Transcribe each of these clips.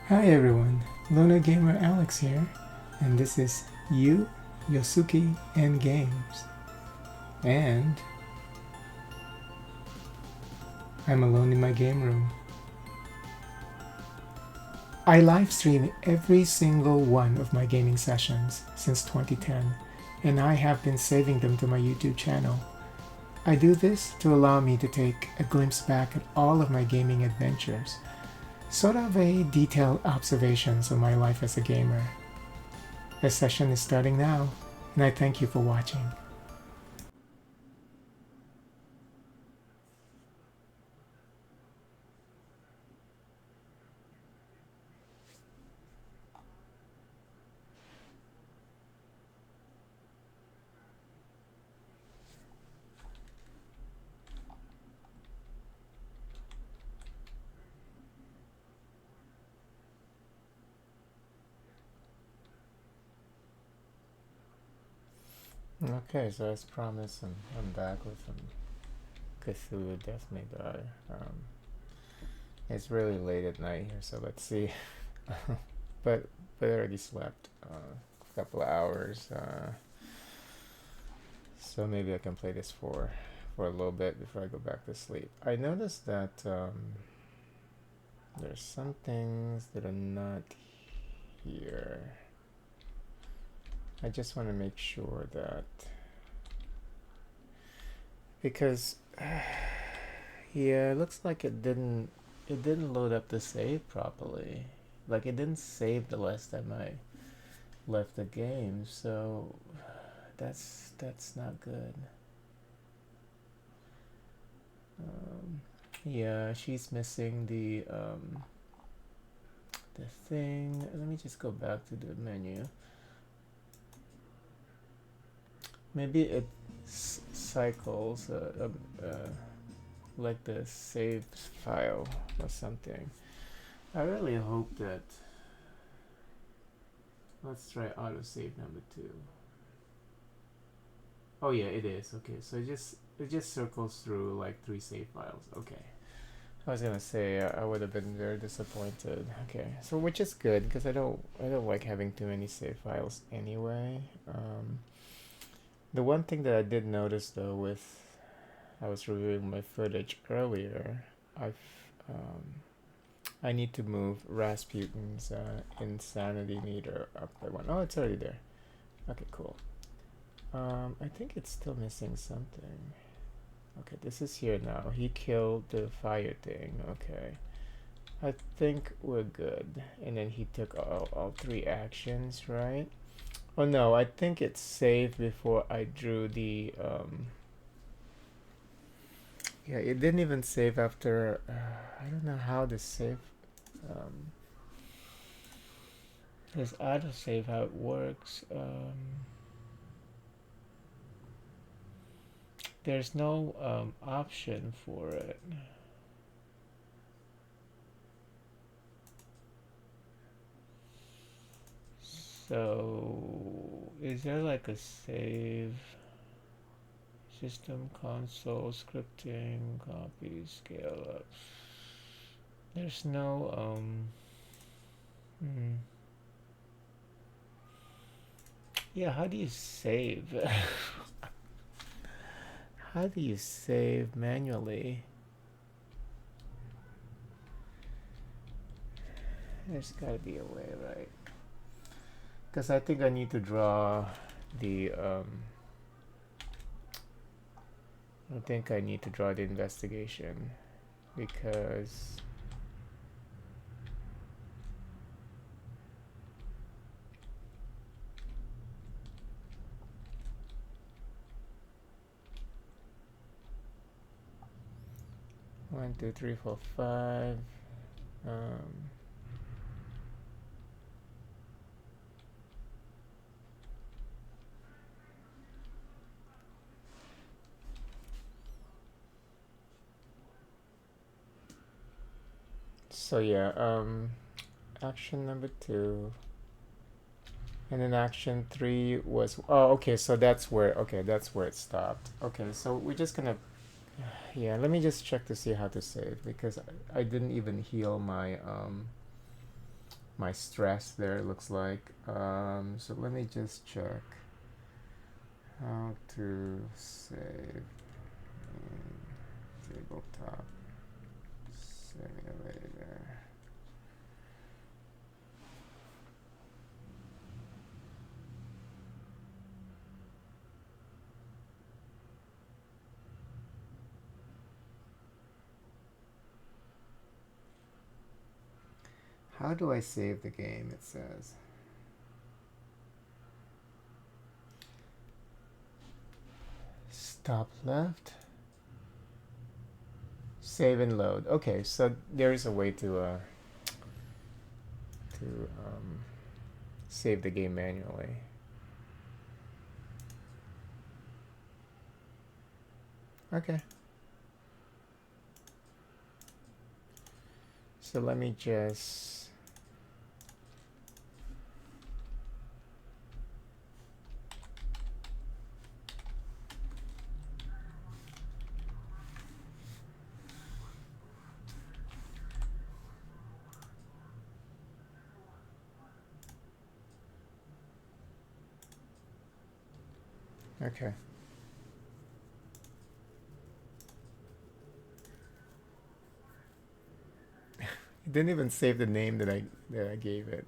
Hi everyone, Luna Gamer Alex here, and this is YosUki and Games. And I'm alone in my game room. I live stream every single one of my gaming sessions since 2010, and I have been saving them to my YouTube channel. I do this to allow me to take a glimpse back at all of my gaming adventures, sort of a detailed observations of my life as a gamer. The session is starting now, and I thank you for watching. Okay, so as promised, I'm back with some Cthulhu Death May Die. It's really late at night here, so let's see. but I already slept a couple of hours, so maybe I can play this for a little bit before I go back to sleep. I noticed that there's some things that are not here. I just want to make sure that, because yeah, it looks like it didn't load up the save properly. Like it didn't save the last time I left the game, so that's not good. Yeah, she's missing the thing. Let me just go back to the menu. Maybe it cycles like the saved file or something. I really hope that. Let's try autosave number 2. Oh yeah, it is. Okay, so it just circles through like 3 save files. Okay. I was gonna say I would have been very disappointed. Okay, so which is good because I don't like having too many save files anyway. The one thing that I did notice though, with I was reviewing my footage earlier, um, I need to move Rasputin's insanity meter up by 1. Oh, it's already there. Okay, cool. I think it's still missing something. Okay, this is here now. He killed the fire thing. Okay. I think we're good. And then he took all 3 actions, right? Oh no, I think it's saved before I drew the yeah, it didn't even save after I don't know how the save um there's autosave how it works. There's no option for it. So is there like a save system console scripting copy scale up? There's no yeah, how do you save? How do you save manually? There's gotta be a way, right? Because I think I need to draw the I think I need to draw the investigation because one, two, three, four, five. Um, so yeah, action number 2, and then action 3 was okay. So that's where it stopped. Okay, so we're just gonna yeah. Let me just check to see how to save because I didn't even heal my my stress there, it looks like. So let me just check how to save in tabletop simulator. How do I save the game, it says. Stop left. Save and load. Okay, so there is a way to save the game manually. Okay. So let me just... Okay. It didn't even save the name that I gave it.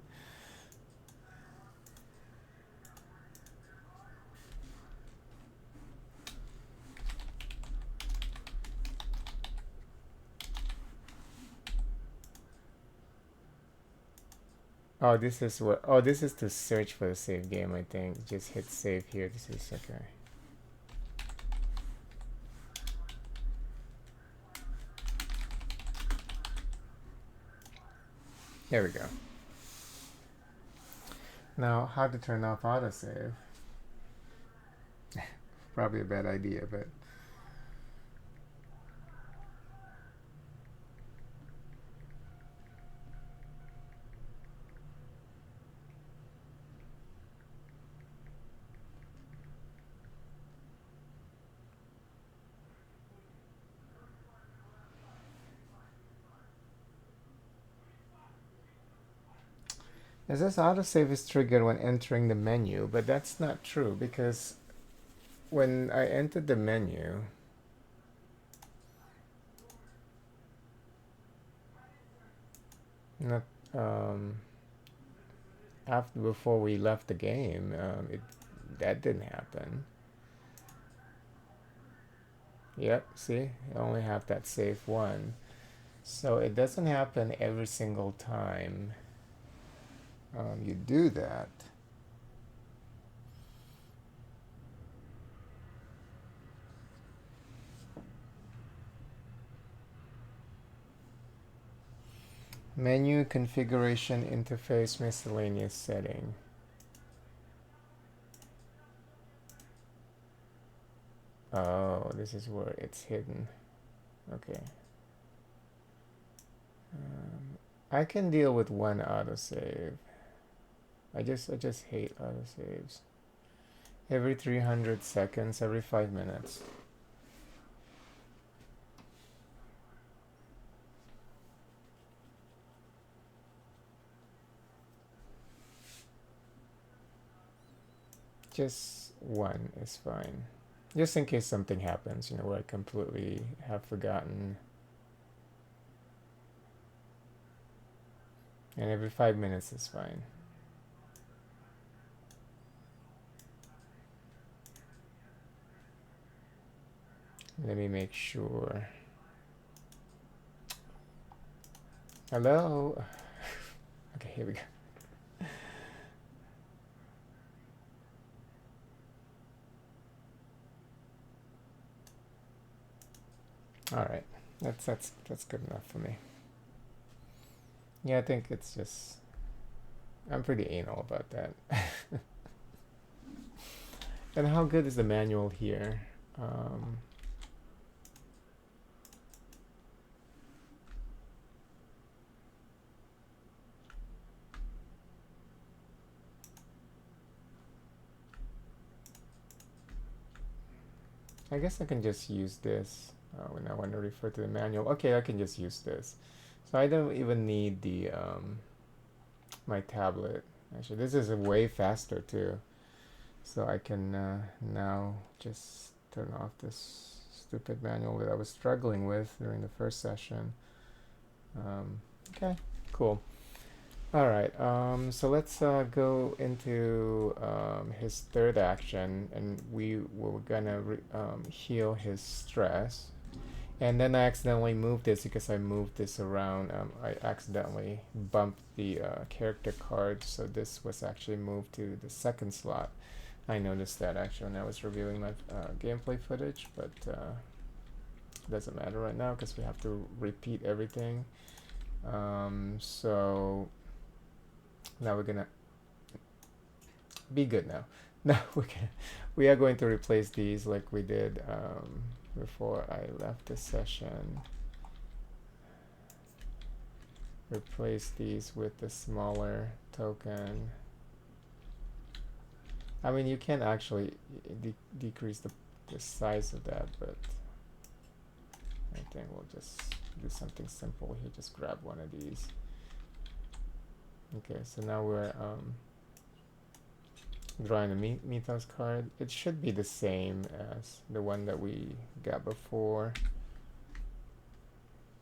Oh, this is what... Oh, this is to search for the save game, I think. Just hit save here. This is okay. There we go. Now, how to turn off autosave? Probably a bad idea, but... It says autosave is triggered when entering the menu, but that's not true because when I entered the menu, not after before we left the game, that didn't happen. Yep, see, I only have that save one, so it doesn't happen every single time you do that. Menu configuration interface miscellaneous setting. Oh, this is where it's hidden. Okay. I can deal with one autosave. I just hate autosaves. Every 300 seconds, every 5 minutes. Just one is fine. Just in case something happens, where I completely have forgotten. And every 5 minutes is fine. Let me make sure. Hello? Okay, here we go. All right, that's good enough for me. Yeah, I think it's just... I'm pretty anal about that. And how good is the manual here? I guess I can just use this when I want to refer to the manual. Okay, I can just use this. So I don't even need the my tablet. Actually, this is way faster too. So I can now just turn off this stupid manual that I was struggling with during the first session. Okay, cool. All right, so let's go into his third action, and we're gonna heal his stress. And then I accidentally moved this because I moved this around. I accidentally bumped the character card, so this was actually moved to the second slot. I noticed that actually when I was reviewing my gameplay footage, but doesn't matter right now because we have to repeat everything. So now we're gonna be good now. Now we are going to replace these like we did before I left the session. Replace these with the smaller token. I mean, you can actually decrease the size of that, but I think we'll just do something simple here. Just grab one of these. Okay, so now we're drawing a Mythos card. It should be the same as the one that we got before.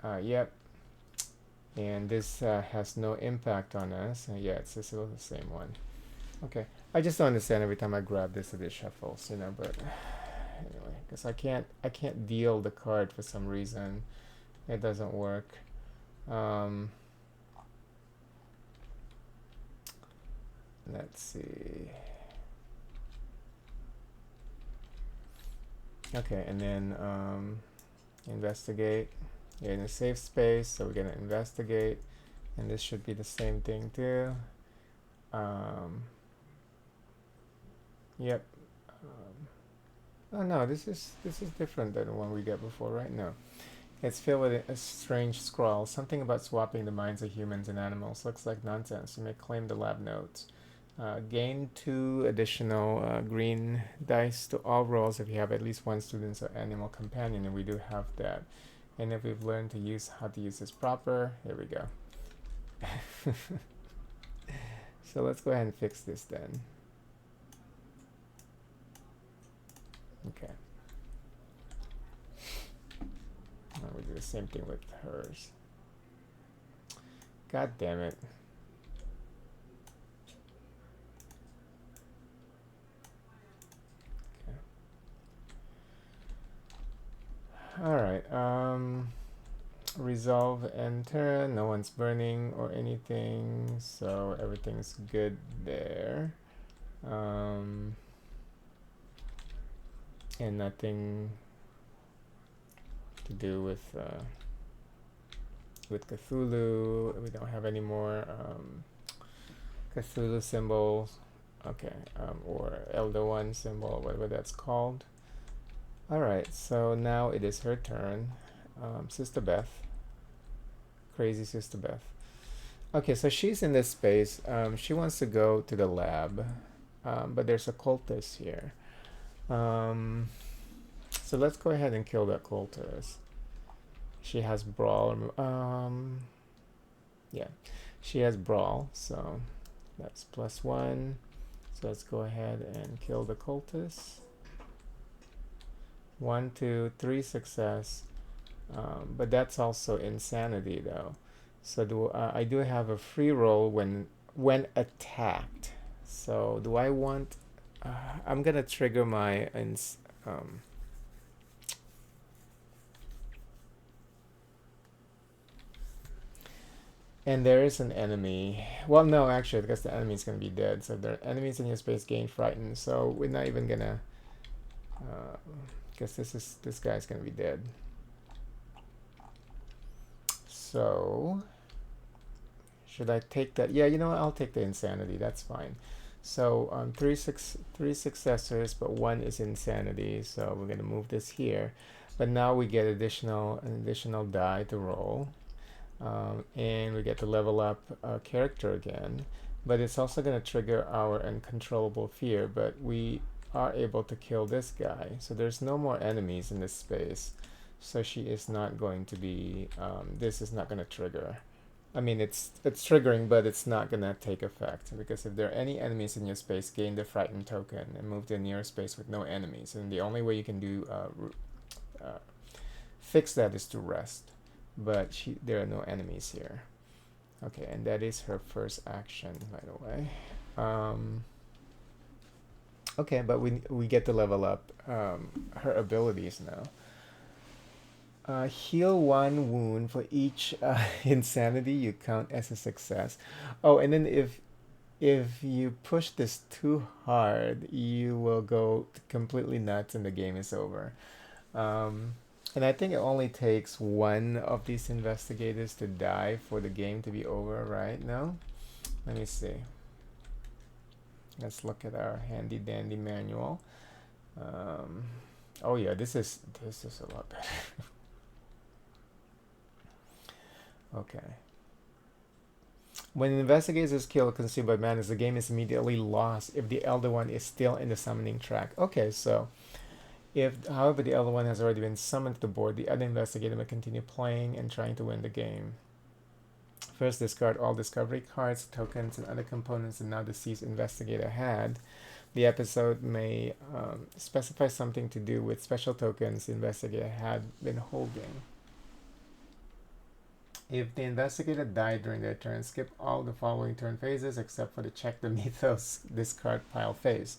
Yep. And this has no impact on us. Yeah, it's still the same one. Okay. I just don't understand every time I grab this that it shuffles, you know, but anyway, because I can't deal the card for some reason. It doesn't work. Let's see. Okay, and then investigate. You're in a safe space, so we're gonna investigate, and this should be the same thing too. Yep. Oh no, this is different than the one we got before, right? No, it's filled with a strange scrawl. Something about swapping the minds of humans and animals. Looks like nonsense. You may claim the lab notes. Gain 2 additional green dice to all rolls if you have at least one student or animal companion, and we do have that. And if we've learned to use how to use this proper, here we go. So let's go ahead and fix this then. Okay. Now we do the same thing with hers. God damn it. All right. Resolve enter. No one's burning or anything, so everything's good there. And nothing to do with Cthulhu. We don't have any more Cthulhu symbols. Okay, or Elder One symbol, whatever that's called. All right, so now it is her turn. Sister Beth, crazy Sister Beth. Okay, so she's in this space. She wants to go to the lab, but there's a cultist here. So let's go ahead and kill that cultist. She has brawl. Yeah, she has brawl, so that's +1. So let's go ahead and kill the cultist. 1, 2, 3 success. But that's also insanity though. So I do have a free roll when attacked. So do I want? I'm gonna trigger my and there is an enemy. Well, no, actually, because the enemy is gonna be dead. So if there are enemies in your space, gain frightened. So we're not even gonna. Because this guy's gonna be dead. So should I take that? Yeah, you know what? I'll take the insanity. That's fine. So 3 successors, but 1 is insanity. So we're gonna move this here. But now we get an additional die to roll, and we get to level up a character again. But it's also gonna trigger our uncontrollable fear. But we are able to kill this guy, so there's no more enemies in this space, so she is not going to be this is not going to trigger I mean, it's triggering, but it's not gonna take effect because if there are any enemies in your space, gain the frightened token and move to the nearest space with no enemies. And the only way you can do fix that is to rest, but there are no enemies here. Okay, and that is her first action, by the way. Okay, but we get to level up her abilities now. Heal one wound for each insanity you count as a success. Oh, and then if you push this too hard, you will go completely nuts and the game is over. And I think it only takes one of these investigators to die for the game to be over, right? No? Let me see. Let's look at our handy dandy manual. Oh yeah, this is a lot better. Okay. When an investigator is killed or consumed by madness, the game is immediately lost if the Elder One is still in the summoning track. Okay, so if, however, the Elder One has already been summoned to the board, the other investigator may continue playing and trying to win the game. First, discard all discovery cards, tokens, and other components the now deceased investigator had. The episode may specify something to do with special tokens the investigator had been holding. If the investigator died during their turn, skip all the following turn phases except for the check the mythos discard pile phase.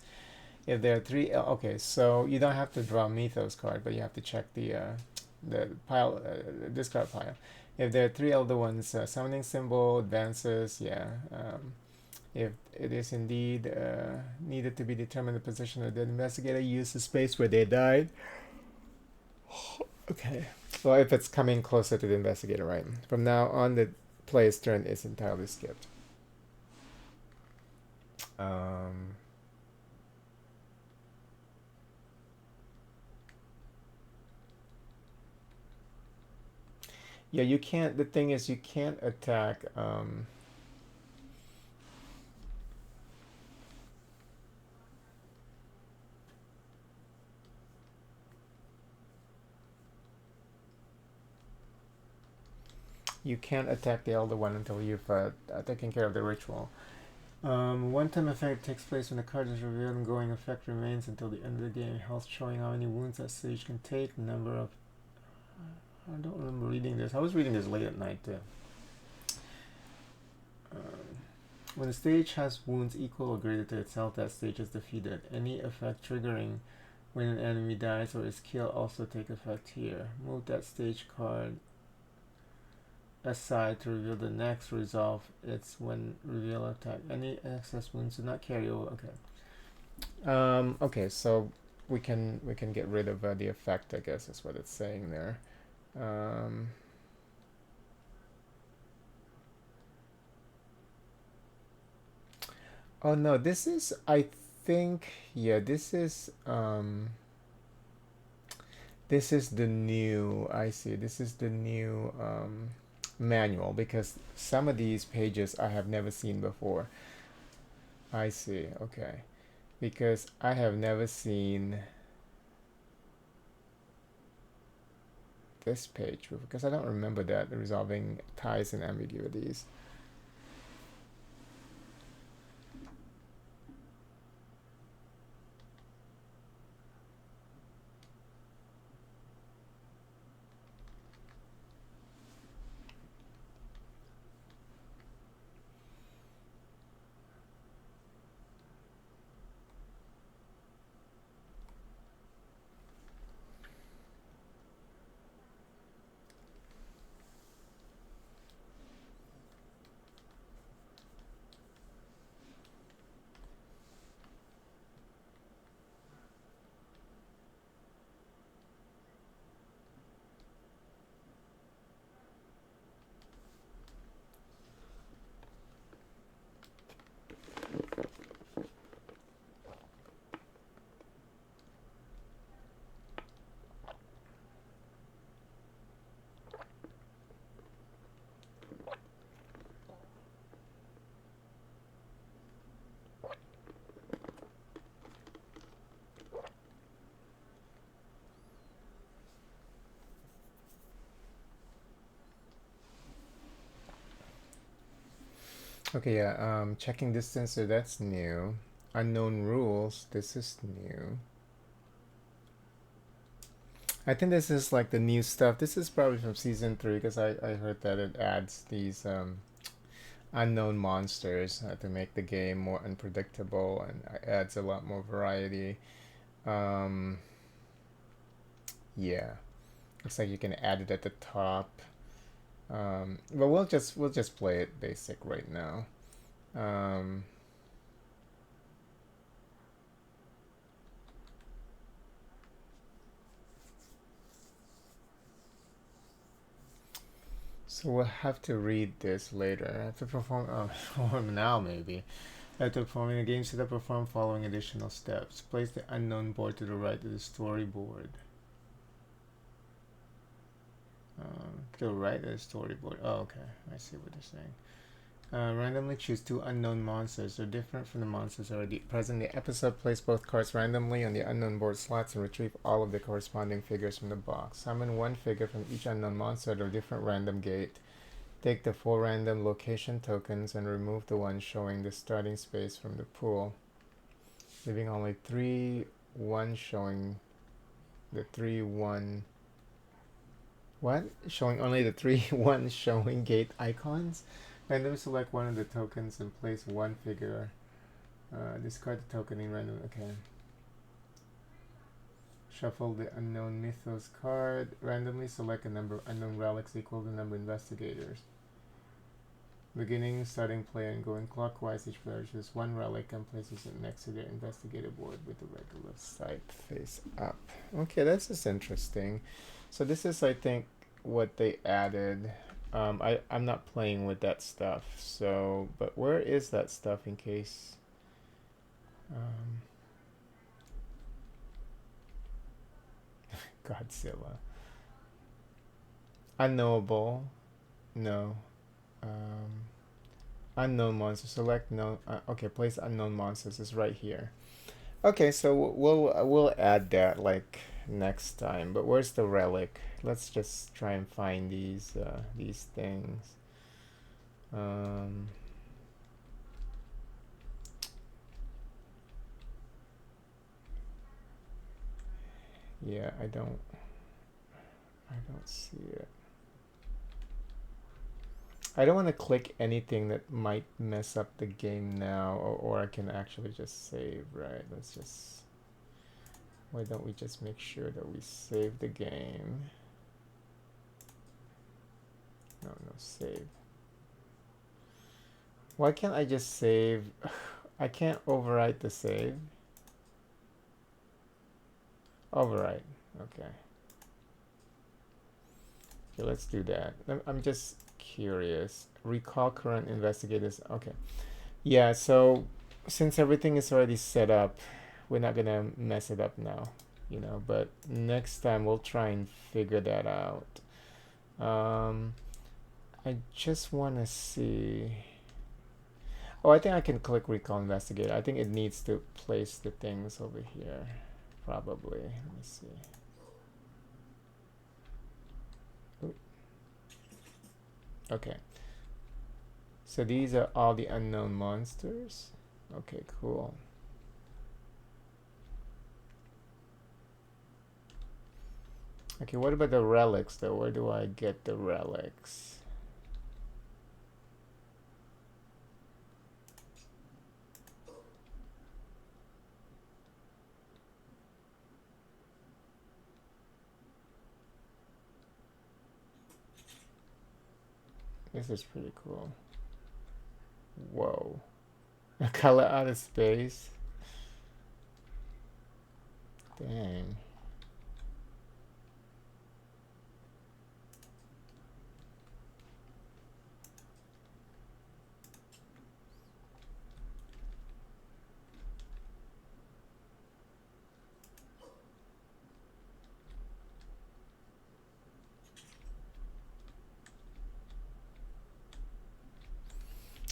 If there are three, okay, so you don't have to draw a mythos card, but you have to check the pile, discard pile. If there are three Elder Ones, summoning symbol, advances, yeah. If it is indeed needed to be determined the position of the investigator, use the space where they died. Okay. Well, if it's coming closer to the investigator, right? From now on, the player's turn is entirely skipped. Yeah, you can't. The thing is, you can't attack. You can't attack the Elder One until you've taken care of the ritual. One-time effect takes place when the card is revealed, and going effect remains until the end of the game. Health showing how many wounds that stage can take, number of... I don't remember reading this. I was reading this late at night too. When the stage has wounds equal or greater to itself, that stage is defeated. Any effect triggering when an enemy dies or is killed also take effect here. Move that stage card aside to reveal the next. Resolve it's when reveal attack. Any excess wounds do not carry over. Okay. Okay, so we can get rid of the effect, I guess is what it's saying there. Oh no, this is, I think, yeah, this is the new, I see, this is the new manual, because some of these pages I have never seen before. I see, okay. Because I have never seen this page, because I don't remember that, resolving ties and ambiguities. Okay, yeah, checking distance, so that's new. Unknown rules, this is new. I think this is like the new stuff. This is probably from season 3 because I heard that it adds these unknown monsters to make the game more unpredictable and adds a lot more variety. Um, yeah, looks like you can add it at the top. But we'll just play it basic right now. Um, so we'll have to read this later. I have to perform. Oh, perform now maybe. After performing the game setup, perform following additional steps. Place the unknown board to the right of the storyboard. To the right of the storyboard. Oh, okay. I see what they're saying. Randomly choose 2 unknown monsters. They're different from the monsters already present in the episode. Place both cards randomly on the unknown board slots and retrieve all of the corresponding figures from the box. Summon 1 figure from each unknown monster at a different random gate. Take the 4 random location tokens and remove the one showing the starting space from the pool, leaving only 3 1 showing the 3 1 what? Showing only the 3 1 showing gate icons. Randomly select one of the tokens and place 1 figure. Discard the token in random. Okay. Shuffle the unknown mythos card. Randomly select a number of unknown relics equal to the number of investigators. Beginning, starting play, and going clockwise, each player chooses 1 relic and places it next to their investigator board with the regular side face up. Okay, this is interesting. So this is, I think, what they added. I'm not playing with that stuff. So, but where is that stuff in case? Godzilla. Unknowable. No. Unknown monsters. Select no. Okay, place unknown monsters is right here. Okay, so we'll add that like next time. But where's the relic? Let's just try and find these things. Yeah, I don't see it. I don't want to click anything that might mess up the game now, or I can actually just save, right? Let's just, why don't we just make sure that we save the game? No, save. Why can't I just save? I can't overwrite the save. Overwrite, okay. Okay, let's do that. I'm just curious. Recall current investigators, okay. Yeah, so since everything is already set up, we're not gonna mess it up now, you know, but next time we'll try and figure that out. I just want to see. Oh, I think I can click recall investigator. I think it needs to place the things over here, probably. Let me see. Ooh. Okay. So these are all the unknown monsters. Okay, cool. Okay, what about the relics though? Where do I get the relics? This is pretty cool. Whoa. A color out of space. Dang.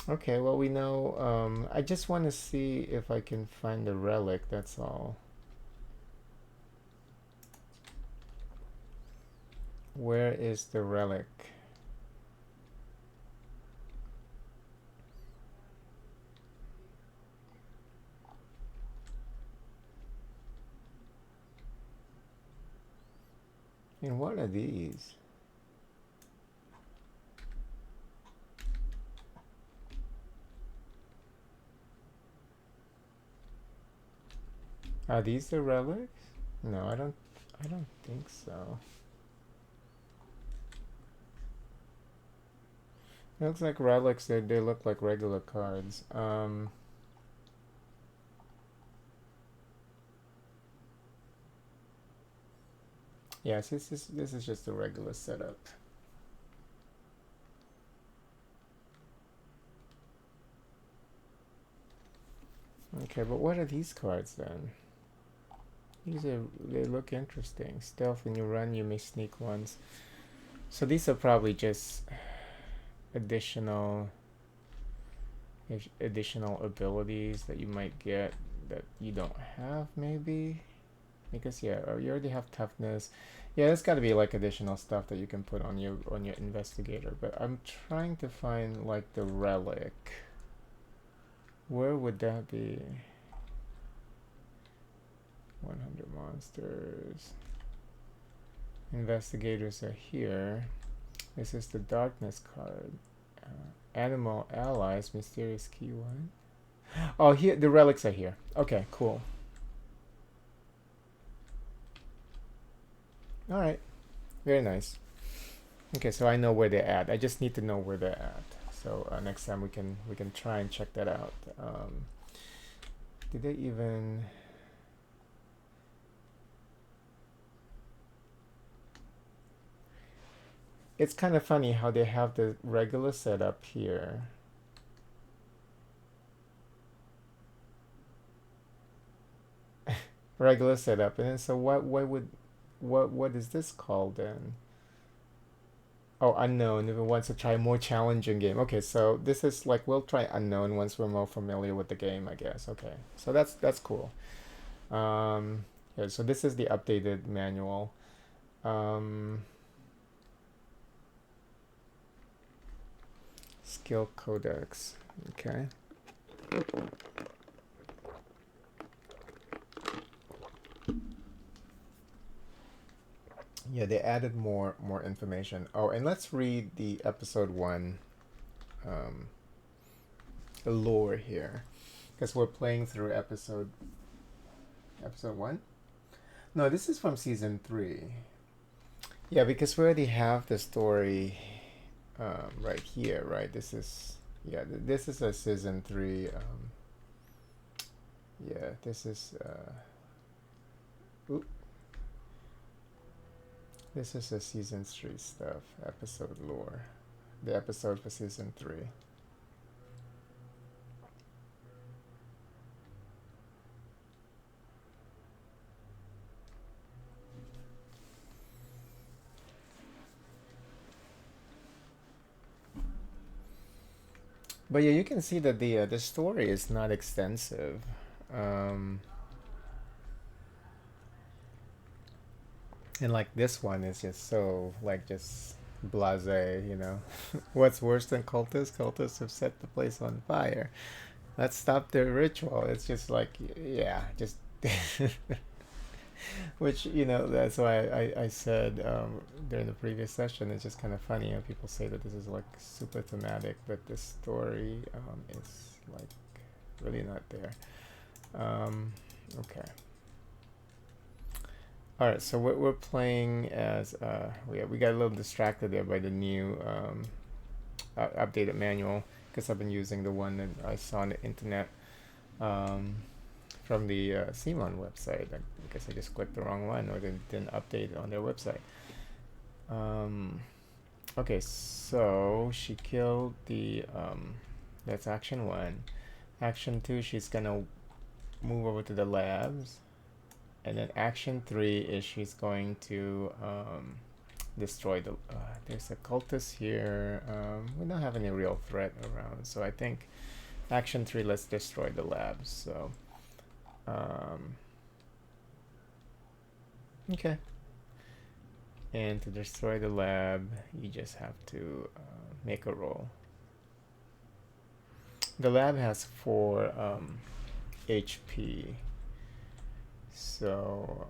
Okay, well, we know, I just want to see if I can find the relic, that's all. Where is the relic? And what are these? Are these the relics? No, I don't think so. It looks like relics. They look like regular cards. Yes, this is just a regular setup. Okay, but what are these cards then? They look interesting. Stealth, when you run, you may sneak once. So these are probably just additional abilities that you might get that you don't have, maybe. Because yeah, you already have toughness. Yeah, there's got to be like additional stuff that you can put on your investigator. But I'm trying to find like the relic. Where would that be? 100 monsters. Investigators are here. This is the darkness card. Animal allies, mysterious key one. Oh, here the relics are here. Okay, cool. All right, very nice. Okay, so I know where they're at. I just need to know where they're at. So next time we can try and check that out. Did they even? It's kind of funny how they have the regular setup here. Regular setup, and then so what is this called then? Oh, unknown. If it wants to try a more challenging game. Okay, so this is like we'll try unknown once we're more familiar with the game, I guess. Okay, so that's cool. Yeah, so this is the updated manual. Skill codex. Okay. Yeah, they added more information. Oh, and let's read the episode 1 lore here, because we're playing through episode 1. No, this is from season 3. Yeah, because we already have the story right here, right? This is this is a season 3. Yeah, this is this is a season 3 stuff, episode lore. The episode for season 3. But yeah, you can see that the story is not extensive. Um, and like this one is just so like just blasé, you know. What's worse than cultists? Cultists have set the place on fire. Let's stop their ritual. It's just like yeah, just which you know that's why I said during the previous session it's just kind of funny how people say that this is like super thematic, but the story is like really not there. Okay. All right, so we're playing as we got a little distracted there by the new updated manual because I've been using the one that I saw on the internet from the Simon website. I guess I just clicked the wrong one or didn't update it on their website. Okay, so she killed the that's action 1. Action 2, she's gonna move over to the labs. And then action 3 is she's going to destroy the... there's a cultist here. We don't have any real threat around. So I think action 3, let's destroy the labs. So... okay. And to destroy the lab, you just have to make a roll. The lab has 4 HP. So,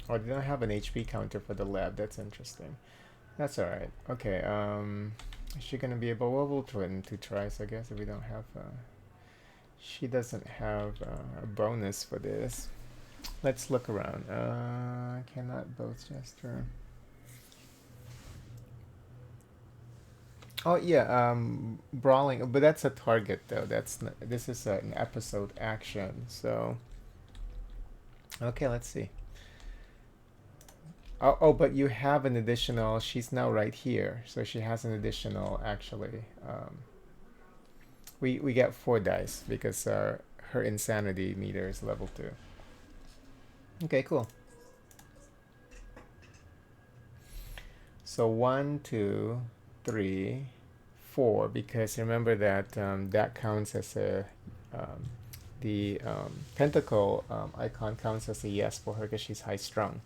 Oh, they don't have an HP counter for the lab. That's interesting. That's all right. Okay. Is she gonna be able? Well, we'll try in 2 tries, I guess. If we don't have, she doesn't have a bonus for this. Let's look around. Cannot both gesture. Oh yeah, brawling, but that's a target though. That's not, this is an episode action. So okay, let's see. Oh, but you have an additional. She's now right here, so she has an additional. Actually, we get 4 dice because her insanity meter is level 2. Okay, cool. So 1, 2, 3, 4. Because remember that that counts as a the pentacle icon counts as a yes for her because she's high strung.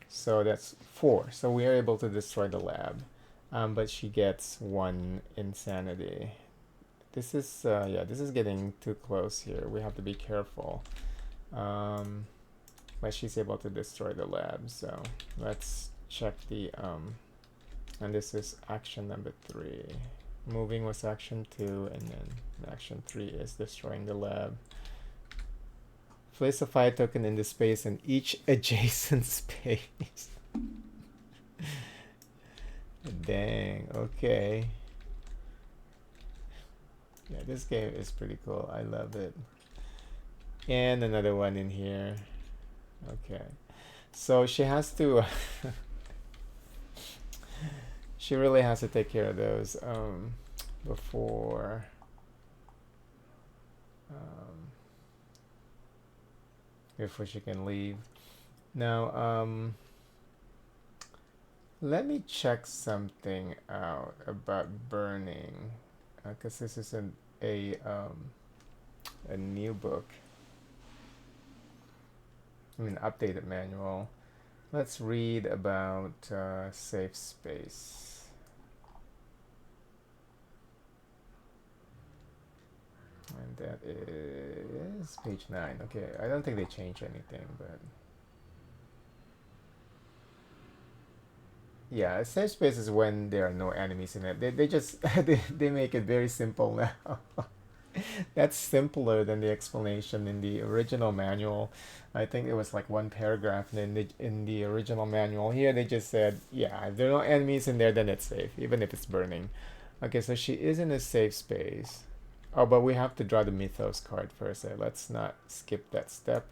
So that's 4. So we are able to destroy the lab, but she gets 1 insanity. This is yeah, this is getting too close here. We have to be careful. But she's able to destroy the lab. So let's check the and this is action number 3. Moving was action 2, and then action 3 is destroying the lab. Place a fire token in the space in each adjacent space. Dang, okay. Yeah, this game is pretty cool. I love it. And another one in here. Okay. So she has to she really has to take care of those before before she can leave. Now, let me check something out about burning, because this is a new book. I mean, updated manual. Let's read about safe space. And that is page 9. Okay, I don't think they changed anything, but yeah, a safe space is when there are no enemies in it. They just they make it very simple now. That's simpler than the explanation in the original manual. I think it was like 1 paragraph in the original manual. Here they just said, yeah, if there are no enemies in there, then it's safe, even if it's burning. Okay, so she is in a safe space. Oh, but we have to draw the mythos card first. Let's not skip that step.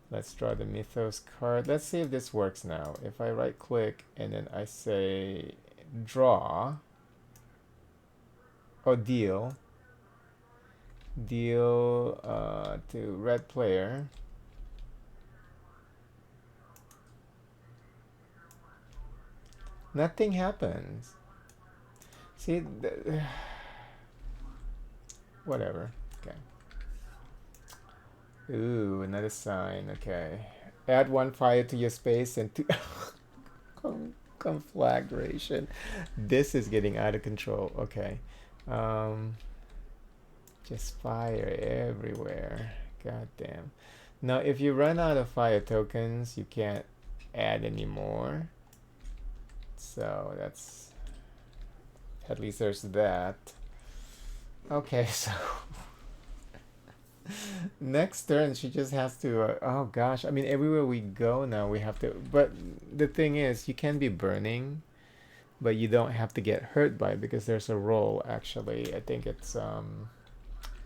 Let's draw the mythos card. Let's see if this works now. If I right click and then I say draw or deal to red player. Nothing happens. See, whatever. Okay. Ooh, another sign. Okay. Add 1 fire to your space and 2 conflagration. This is getting out of control. Okay. Just fire everywhere. God damn. Now, if you run out of fire tokens, you can't add any more. So that's, at least there's that. Okay, so next turn she just has to oh gosh, I mean, everywhere we go now we have to, but the thing is you can be burning, but you don't have to get hurt by it because there's a roll. Actually, I think it's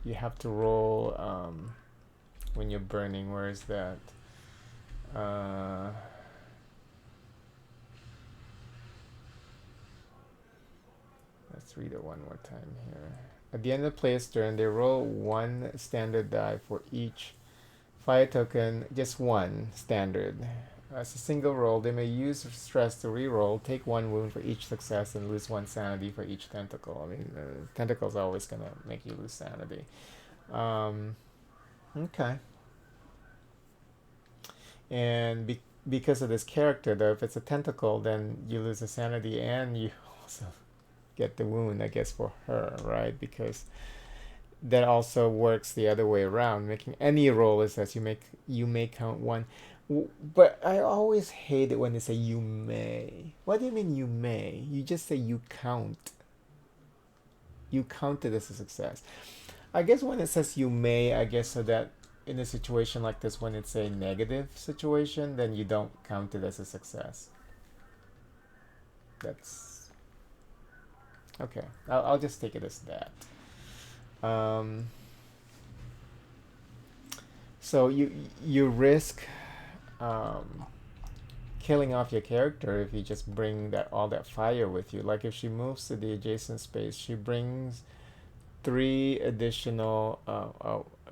you have to roll when you're burning. Where is that? Let's read it one more time here. At the end of the player's turn, they roll 1 standard die for each fire token, just 1 standard. As a single roll, they may use stress to reroll, take 1 wound for each success, and lose 1 sanity for each tentacle. I mean, tentacle's always gonna make you lose sanity. Okay. And because of this character, though, if it's a tentacle, then you lose a sanity and you also get the wound, I guess, for her, right? Because that also works the other way around. Making any roll, it says you may count one. But I always hate it when they say you may. What do you mean you may? You just say you count. You count it as a success. I guess when it says you may, I guess so that in a situation like this, when it's a negative situation, then you don't count it as a success. That's okay. I'll just take it as that. So you risk killing off your character if you just bring all that fire with you. Like if she moves to the adjacent space, she brings 3 additional.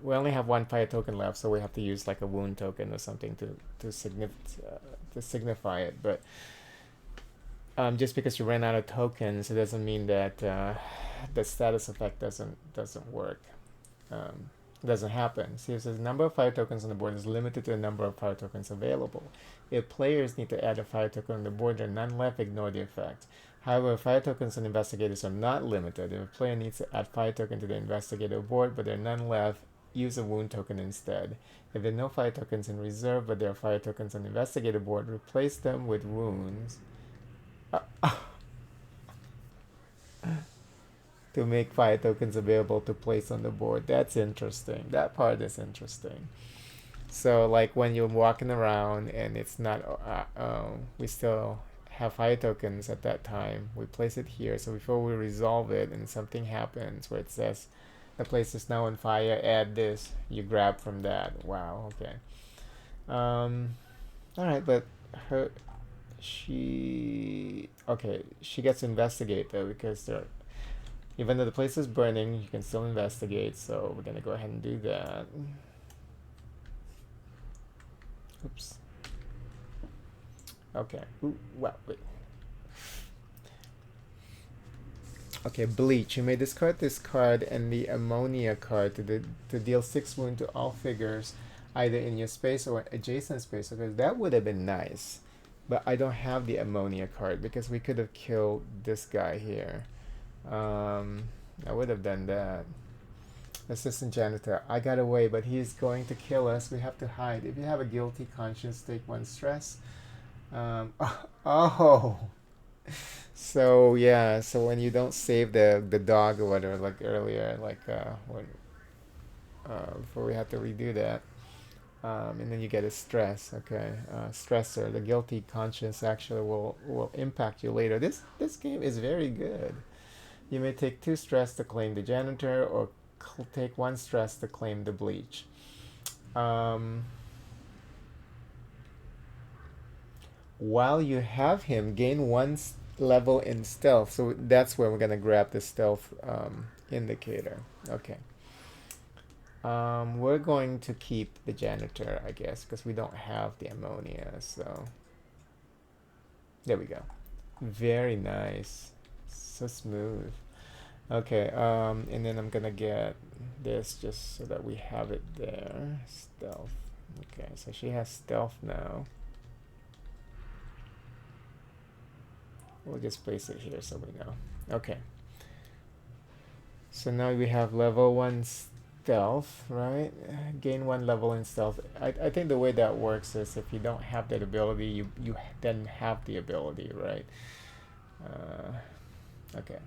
We only have 1 fire token left, so we have to use like a wound token or something to signify it. But just because you ran out of tokens, it doesn't mean that the status effect doesn't work. Doesn't happen. See, it says number of fire tokens on the board is limited to the number of fire tokens available. If players need to add a fire token on the board, there are none left, ignore the effect. However, fire tokens on investigators are not limited. If a player needs to add fire token to the investigator board, but there are none left, use a wound token instead. If there are no fire tokens in reserve, but there are fire tokens on the investigator board, replace them with wounds to make fire tokens available to place on the board. That's interesting. That part is interesting. So like when you're walking around and it's not, we still have fire tokens at that time. We place it here. So before we resolve it and something happens where it says the place is now on fire, add this. You grab from that. Wow. Okay. All right, but she gets to investigate though, because even though the place is burning, you can still investigate. So we're gonna go ahead and do that. Oops. Okay. Ooh, well, wait. Okay, bleach. You may discard this card and the ammonia card to deal 6 wound to all figures, either in your space or adjacent space. Okay, that would have been nice, but I don't have the ammonia card because we could have killed this guy here. I would have done that. Assistant janitor. I got away, but he's going to kill us. We have to hide. If you have a guilty conscience, take 1 stress. Oh. So yeah. So when you don't save the dog or whatever, like earlier, like before we have to redo that. And then you get a stress. Okay. Stressor. The guilty conscience actually will impact you later. This game is very good. You may take 2 stress to claim the janitor, or take 1 stress to claim the bleach. While you have him, gain 1 level in stealth. So that's where we're gonna grab the stealth indicator. Okay. We're going to keep the janitor, I guess, because we don't have the ammonia. So there we go. Very nice. So smooth. Okay, and then I'm gonna get this just so that we have it there. Stealth. Okay, so she has stealth now. We'll just place it here so we know. Okay. So now we have level 1 stealth, right? Gain 1 level in stealth. I think the way that works is if you don't have that ability, you then have the ability, right? Okay.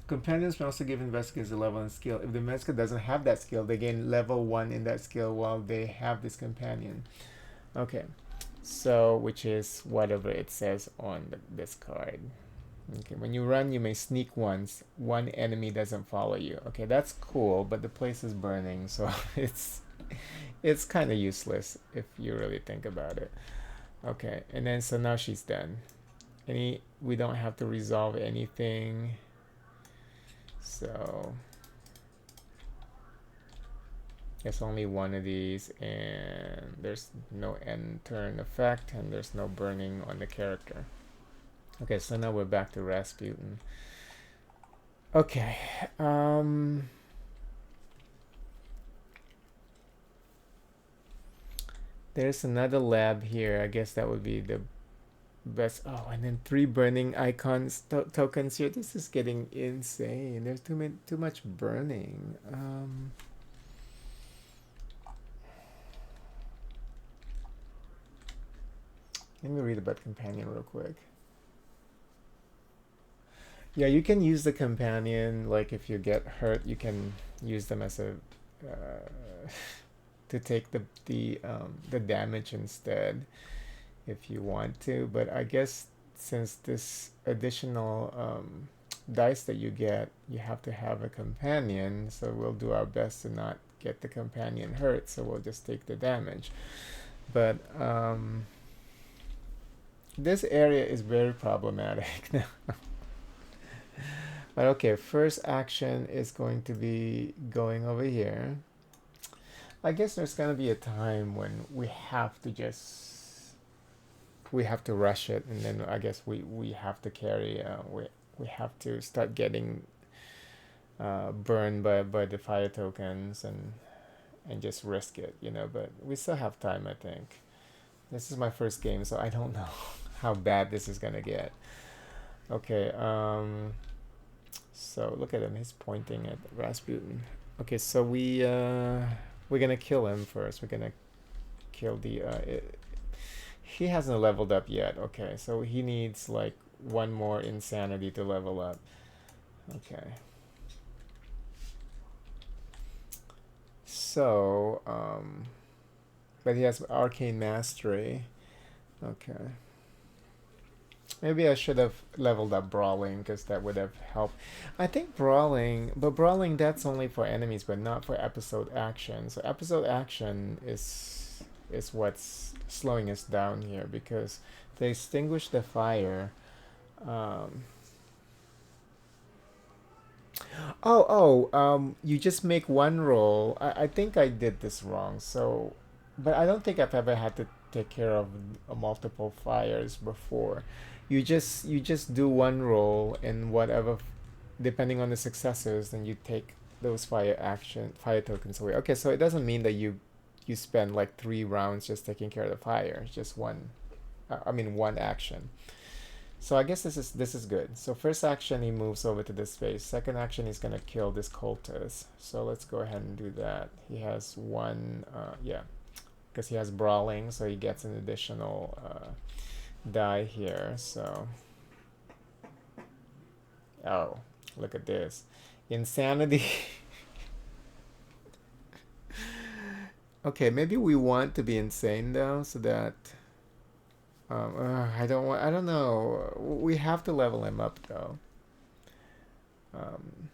Companions may also give investigators a level in skill. If the investigator doesn't have that skill, they gain level 1 in that skill while they have this companion. Okay, so which is whatever it says on this card. Okay, when you run, you may sneak once. 1 enemy doesn't follow you. Okay, that's cool, but the place is burning, so it's kind of useless if you really think about it. Okay, and then so now she's done. We don't have to resolve anything. So there's only 1 of these, and there's no end turn effect, and there's no burning on the character. Okay, so now we're back to Rasputin. Okay. There's another lab here. I guess that would be the best. Oh, and then 3 burning icons tokens here. This is getting insane. There's too much burning. Let me read about companion real quick. Yeah, you can use the companion, like if you get hurt, you can use them as a to take the damage instead if you want to. But I guess since this additional dice that you get, you have to have a companion, so we'll do our best to not get the companion hurt, so we'll just take the damage. But this area is very problematic now. But okay, first action is going to be going over here. I guess there's gonna be a time when we have to rush it, and then I guess we have to carry we have to start getting burned by the fire tokens and just risk it, you know. But we still have time, I think. This is my first game, so I don't know how bad this is gonna get. Okay, so look at him. He's pointing at Rasputin. Okay, so we're gonna kill him first. We're gonna kill the. He hasn't leveled up yet. Okay, so he needs like 1 more insanity to level up. Okay. So, but he has arcane mastery. Okay. Maybe I should have leveled up brawling because that would have helped. I think brawling that's only for enemies but not for episode action. So episode action is what's slowing us down here because they extinguish the fire. You just make 1 roll. I think I did this wrong. So, but I don't think I've ever had to take care of multiple fires before. You just do 1 roll and whatever, depending on the successes, then you take those fire tokens away. Okay, so it doesn't mean that you spend like 3 rounds just taking care of the fire. It's just one. I mean 1 action. So I guess this is good. So first action, he moves over to this space. Second action, he's gonna kill this cultist. So let's go ahead and do that. He has 1, because he has brawling, so he gets an additional die here. So, oh, look at this, insanity. Okay, maybe we want to be insane though, so that. I don't know. We have to level him up though. Um,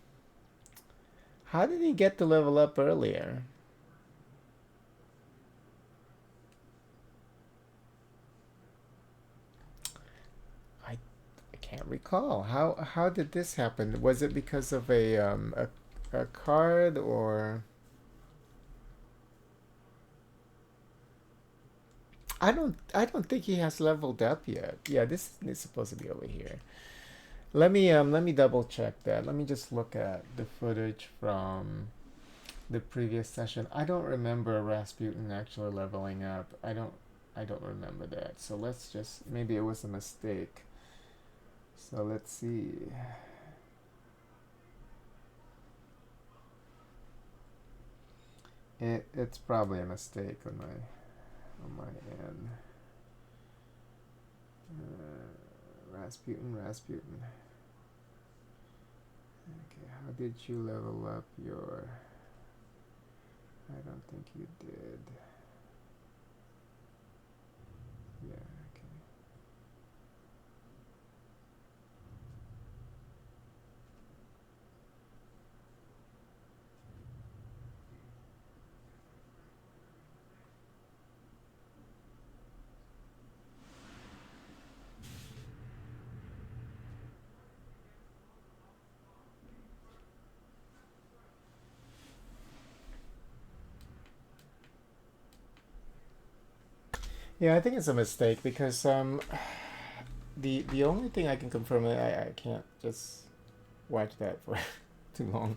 how did he get to level up earlier? I can't recall. How did this happen? Was it because of a card or? I don't think he has leveled up yet. Yeah, this is supposed to be over here. Let me double check that. Let me just look at the footage from the previous session. I don't remember Rasputin actually leveling up. I don't remember that. So let's just, maybe it was a mistake. So let's see. It's probably a mistake on my end. Rasputin. Okay, how did you level up your? I don't think you did. Yeah, okay. Yeah, I think it's a mistake because the only thing I can confirm, I can't just watch that for too long.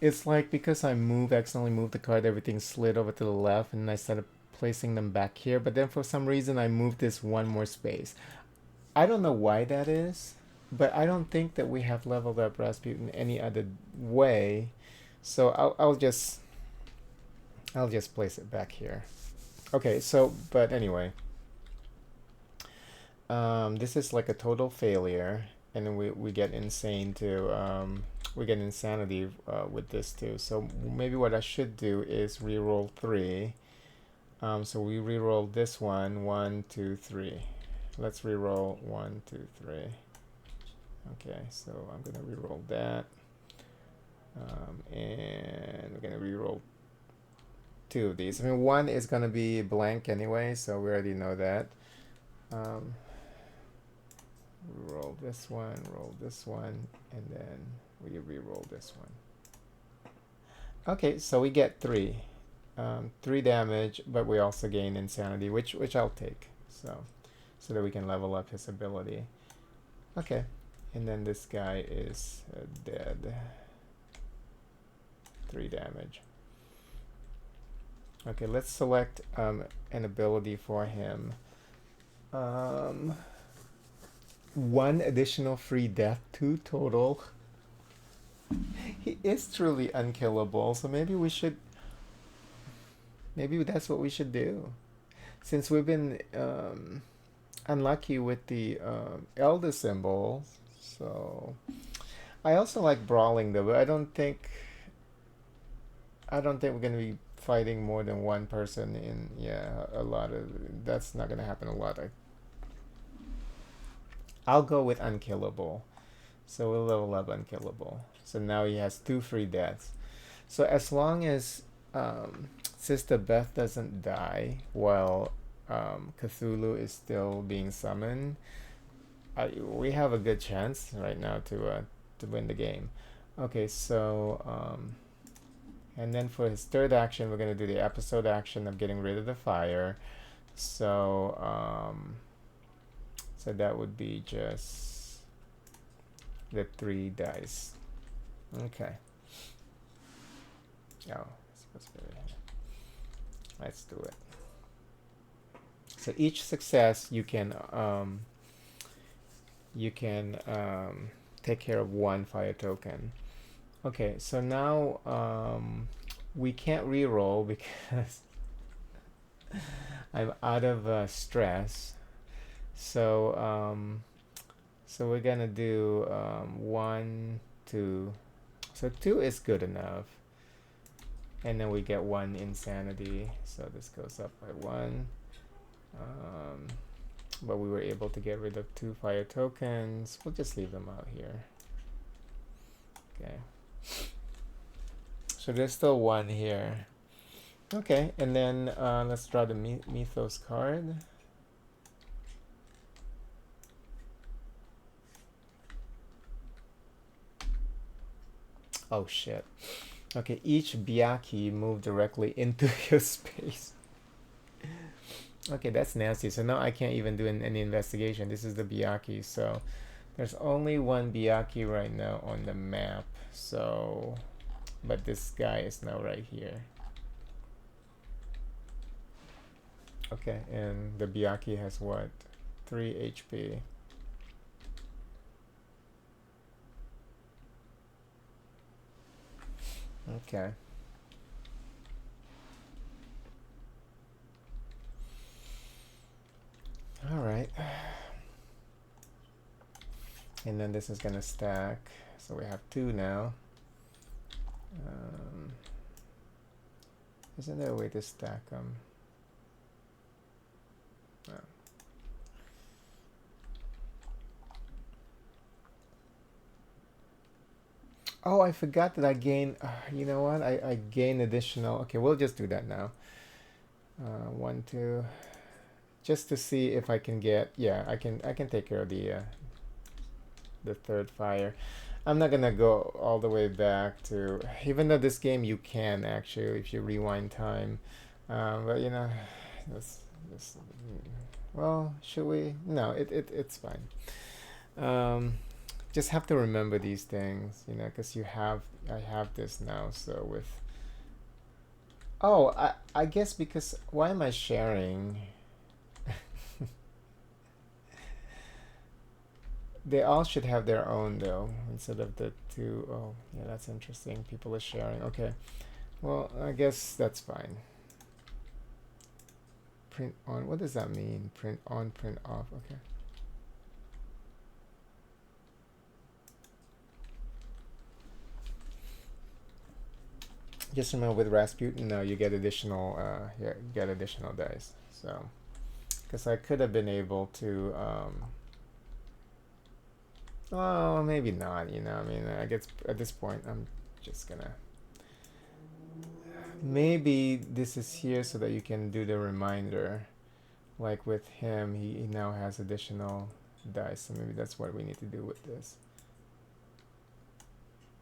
It's like because I accidentally moved the card, everything slid over to the left, and I started placing them back here, but then for some reason I moved this one more space. I don't know why that is, but I don't think that we have leveled up Rasputin any other way. So I'll just place it back here. Okay, so but anyway, this is like a total failure, and then we get insane too. We get insanity with this too. So maybe what I should do is reroll 3. So we reroll this one, 1, 2, 3. Let's reroll 1, 2, 3. Okay, so I'm gonna reroll that, and we're gonna reroll 2 of these. I mean, 1 is gonna be blank anyway, so we already know that. Roll this one, roll this one, and then we re-roll this one. Okay, so we get 3. 3 damage, but we also gain insanity, which I'll take, so that we can level up his ability. Okay, and then this guy is dead. 3 damage. Okay, let's select an ability for him. 1 additional free death, 2 total. He is truly unkillable, so maybe that's what we should do. Since we've been unlucky with the Elder symbol, so I also like brawling though, but I don't think we're gonna be fighting more than 1 person in a lot of that's not gonna happen a lot. I'll go with unkillable. So we'll level up unkillable. So now he has 2 free deaths. So as long as Sister Beth doesn't die while Cthulhu is still being summoned, we have a good chance right now to win the game. Okay, so and then for his 3rd action, we're gonna do the episode action of getting rid of the fire. So so that would be just the 3 dice. Okay. Oh, it's supposed to be right here. Let's do it. So each success you can take care of 1 fire token. Okay, so now we can't reroll because I'm out of stress. So so we're gonna do 1, 2. So 2 is good enough, and then we get 1 insanity. So this goes up by 1. But we were able to get rid of 2 fire tokens. We'll just leave them out here. Okay. So there's still 1 here. Okay, and then let's draw the Mythos card. Oh shit. Okay, each Byaki move directly into your space. Okay, that's nasty. So now I can't even do any investigation. This is the Byaki. So there's only 1 Byaki right now on the map. So, but this guy is now right here. Okay, and the Byaki has what? 3 HP. Okay. All right. And then this is gonna stack. So we have 2 now. Isn't there a way to stack them? No. Oh, I forgot that I gain. You know what? I gain additional. Okay, we'll just do that now. 1, 2. Just to see if I can get. Yeah, I can take care of the 3rd fire. I'm not gonna go all the way back to. Even though this game you can actually, if you rewind time, but you know, this. Well, should we? No, it's fine. Just have to remember these things, you know, because I have this now. So with Oh, I guess because why am I sharing? They all should have their own though, instead of the two. Oh, yeah, that's interesting. People are sharing. Okay. Well, I guess that's fine. Print on. What does that mean? Print on, print off. Okay. Just remember with Rasputin, you get additional. Yeah, you get additional dice. So, because I could have been able to. Oh, maybe not. I mean, I guess at this point, I'm just gonna. Maybe this is here so that you can do the reminder. Like with him, he now has additional dice, so maybe that's what we need to do with this.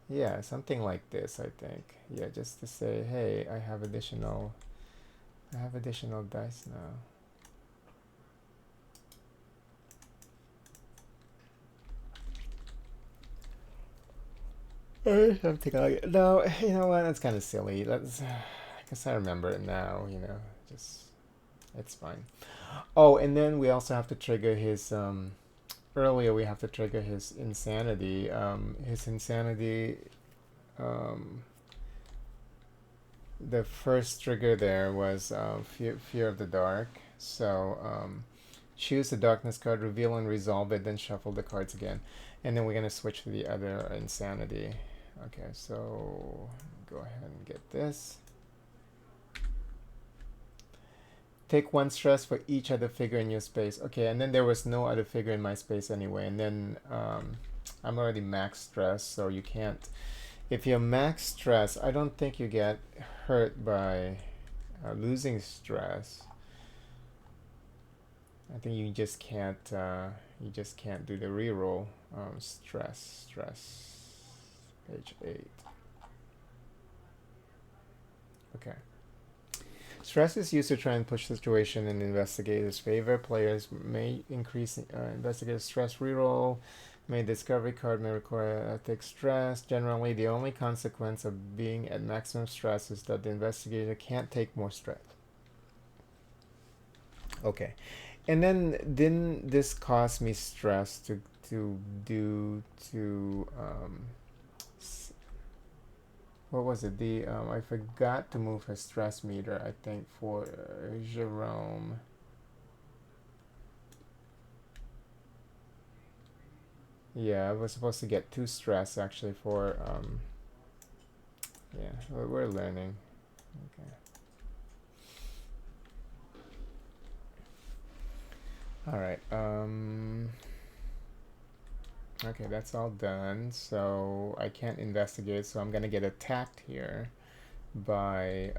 Yeah, something like this, I think. Yeah, just to say, hey, I have additional dice now. Something like no, you know what? That's kind of silly. Let's. I guess I remember it now. Just it's fine. Oh, and then we also have to trigger his. Earlier, we have to trigger his insanity. His insanity. Um, the first trigger there was fear of the dark. So choose the darkness card, reveal and resolve it, then shuffle the cards again, and then we're gonna switch to the other insanity. Okay, so go ahead and get this. Take one stress for each other figure in your space. Okay, and then there was no other figure in my space anyway, and then I'm already max stress, so you can't. If you're max stress, I don't think you get hurt by losing stress. I think you just can't. You just can't do the reroll. Stress. Page 8. Okay. Stress is used to try and push the situation in the investigator's favor. Players may increase investigator's stress reroll. May discovery card may require ethic stress. Generally, the only consequence of being at maximum stress is that the investigator can't take more stress. Okay. And then didn't this cause me stress to do to what was it? The I forgot to move her stress meter, I think, for Jerome. Yeah, I was supposed to get 2 stress actually for yeah, we're learning. Okay. All right. Okay, that's all done. So I can't investigate, so I'm gonna get attacked here by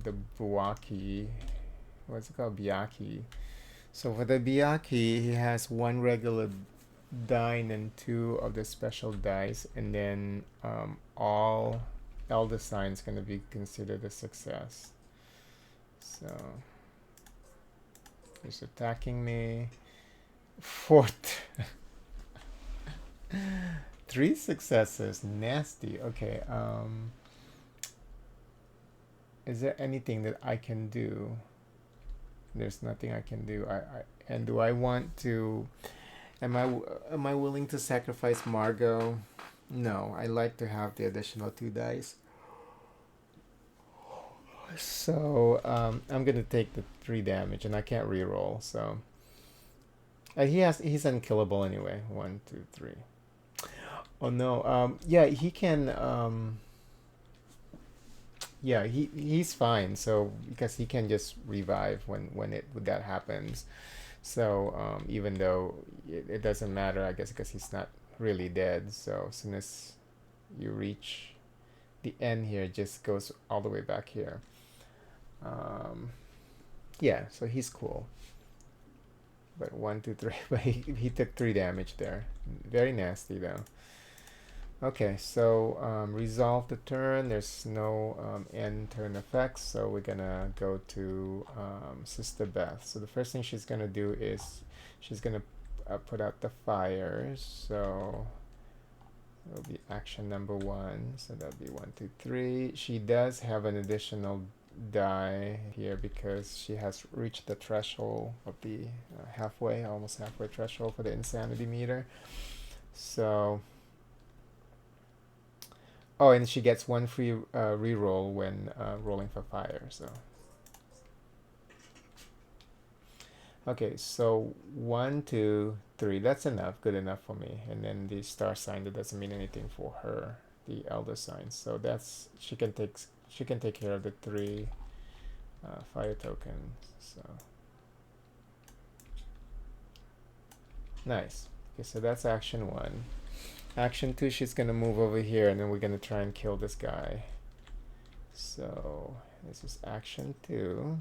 the Buaki. What's it called? Biaki. So for the Biaki, he has 1 regular die and 2 of the special dice, and then all elder signs going to be considered a success. So he's attacking me. 4th. 3 successes. Nasty. Okay. Is there anything that I can do? There's nothing I can do. And do I want to? Am I willing to sacrifice Margot? No, I like to have the additional 2 dice. So I'm gonna take the 3 damage, and I can't reroll. So he's unkillable anyway. 1, 2, 3. Oh no. Yeah, he can. Yeah, he's fine. So because he can just revive when that happens. So even though it doesn't matter, I guess, because he's not really dead. So as soon as you reach the end here, it just goes all the way back here. Yeah, so he's cool. But 1, 2, 3. But he took 3 damage there. Very nasty though. Okay, so resolve the turn. There's no end turn effects, so we're gonna go to Sister Beth. So the first thing she's gonna do is she's gonna put out the fires. So it'll be action number 1. So that'll be 1, 2, 3. She does have an additional die here because she has reached the threshold of the almost halfway threshold for the insanity meter. So, oh, and she gets one free reroll when rolling for fire. So, okay, so 1, 2, 3. That's enough, good enough for me. And then the star sign, that doesn't mean anything for her, the elder sign. So that's she can take care of the 3 fire tokens. So nice. Okay, so that's action 1. Action 2, she's gonna move over here, and then we're gonna try and kill this guy. So this is action 2.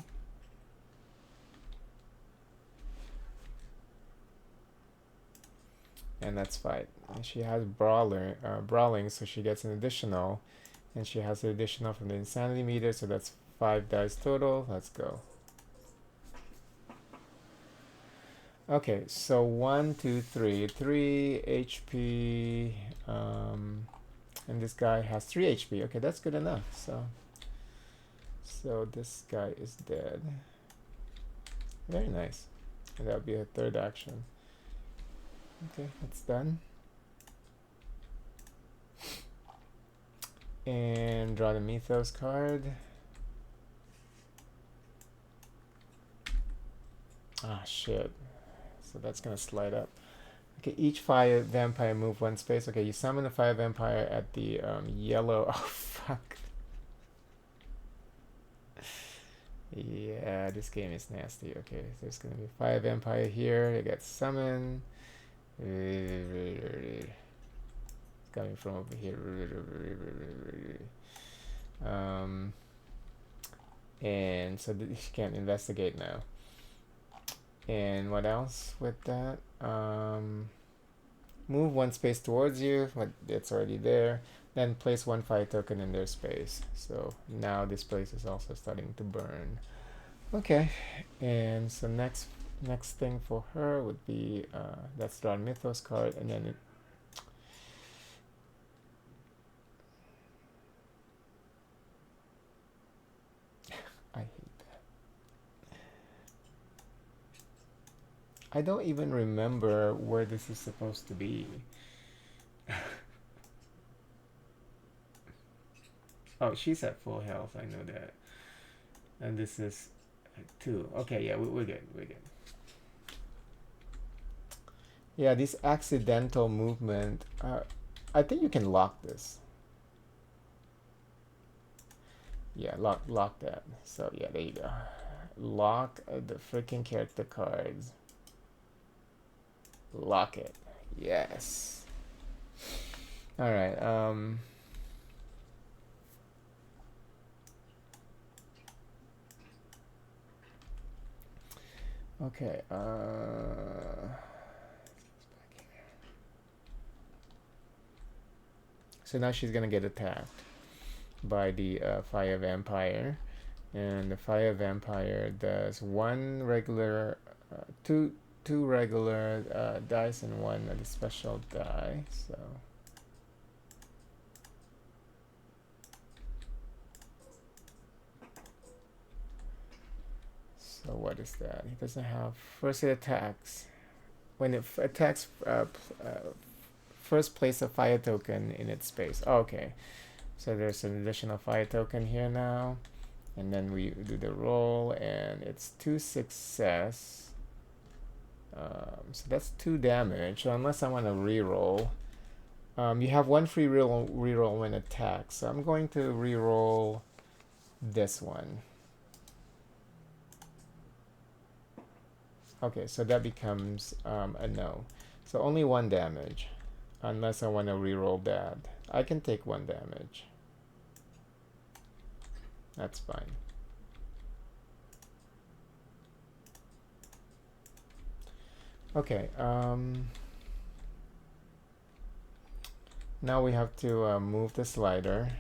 And that's fight. And she has brawling, so she gets an additional, and she has an additional from the insanity meter, so that's 5 dice total. Let's go. Okay, so 1, 2, 3, 3 HP, and this guy has 3 HP. Okay, that's good enough. So this guy is dead. Very nice. And that'll be a third action. Okay, that's done. And draw the Mythos card. Ah, shit. So that's gonna slide up. Okay, each fire vampire move 1 space. Okay, you summon a fire vampire at the yellow. Oh, fuck. Yeah, this game is nasty. Okay, there's gonna be a fire vampire here. It gets summoned. It's coming from over here. And so she can't investigate now. And what else with that? Move 1 space towards you, but it's already there. Then place 1 fire token in their space. So now this place is also starting to burn. Okay, and so next thing for her would be let's draw a Mythos card, and then I hate that. I don't even remember where this is supposed to be. Oh, she's at full health, I know that. And this is 2. Okay, yeah, we're good, we're good. Yeah, this accidental movement, I think you can lock this. Yeah, lock that. So yeah, there you go. Lock the freaking character cards. Lock it. Yes. All right. Okay. So now she's gonna get attacked by the fire vampire, and the fire vampire does 1 regular, 2 regular dice and 1 of the special die. So what is that? He doesn't have. First it attacks. When it attacks, first place a fire token in its space. Oh, okay. So there's an additional fire token here now. And then we do the roll, and it's 2 success. So that's 2 damage. So unless I want to reroll, you have 1 free reroll when attacked. So I'm going to reroll this one. Okay, so that becomes a no. So only 1 damage, unless I want to reroll that. I can take 1 damage. That's fine. Okay, now we have to move the slider,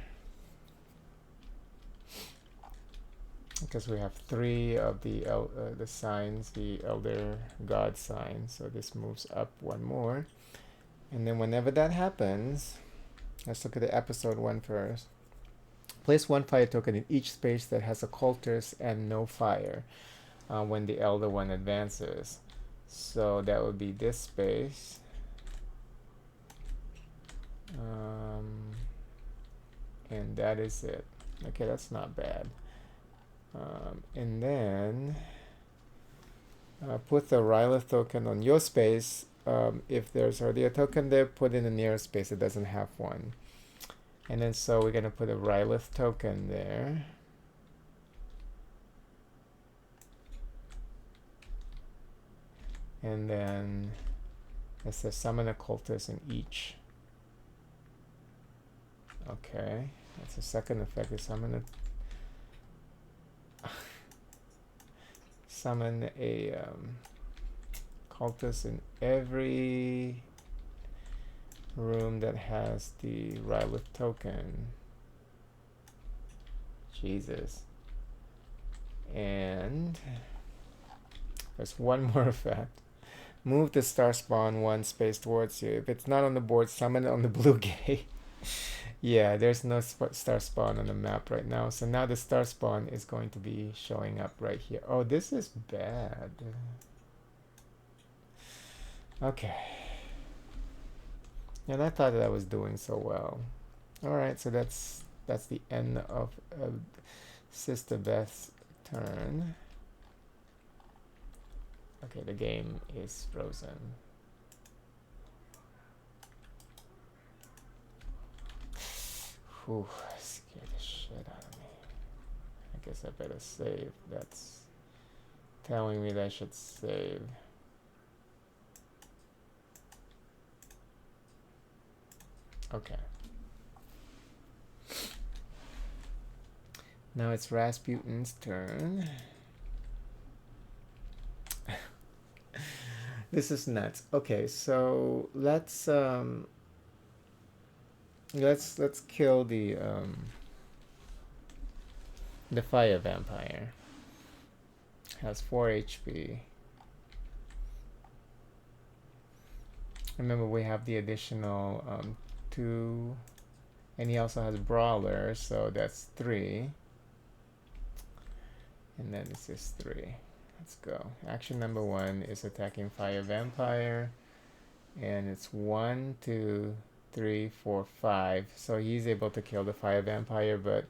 because we have 3 of the signs, the elder god signs. So this moves up 1 more, and then whenever that happens, let's look at the episode 1 first. Place one fire token in each space that has a cultist and no fire when the elder one advances. So that would be this space. And that is it. Okay, that's not bad. And then put the Rylith token on your space. If there's already a token there, put in the nearest space that doesn't have one. And then so we're going to put a Rylith token there. And then it says summon a cultist in each. Okay, that's the second effect. Is summon a cultist in every room that has the Rylith token. Jesus. And there's one more effect. Move the star spawn one space towards you. If it's not on the board, summon it on the blue gate. Yeah, there's no star spawn on the map right now. So now the star spawn is going to be showing up right here. Oh, this is bad. Okay. And I thought that I was doing so well. Alright, so that's the end of Sister Beth's turn. Okay, the game is frozen. Whew, scared the shit out of me. I guess I better save. That's telling me that I should save. Okay. Now it's Rasputin's turn. This is nuts. Okay, so let's kill the fire vampire. Has 4 HP. Remember, we have the additional 2, and he also has brawler, so that's 3. And then it's just 3. Let's go. Action number 1 is attacking fire vampire, and it's 1, 2, 3, 4, 5. So he's able to kill the fire vampire, but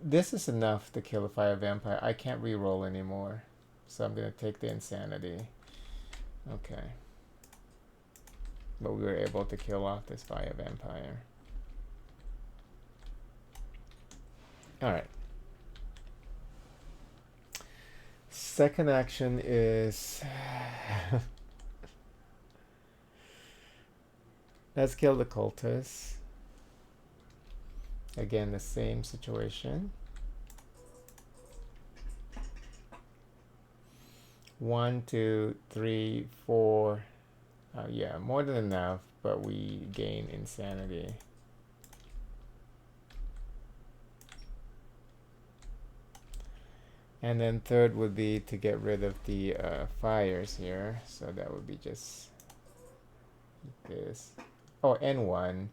this is enough to kill the fire vampire. I can't re-roll anymore, so I'm gonna take the insanity. Okay. But we were able to kill off this fire vampire. Alright. Second action is let's kill the cultist. Again, the same situation. 1, 2, 3, 4. Yeah, more than enough, but we gain insanity. And then third would be to get rid of the fires here. So that would be just this. Oh, N1.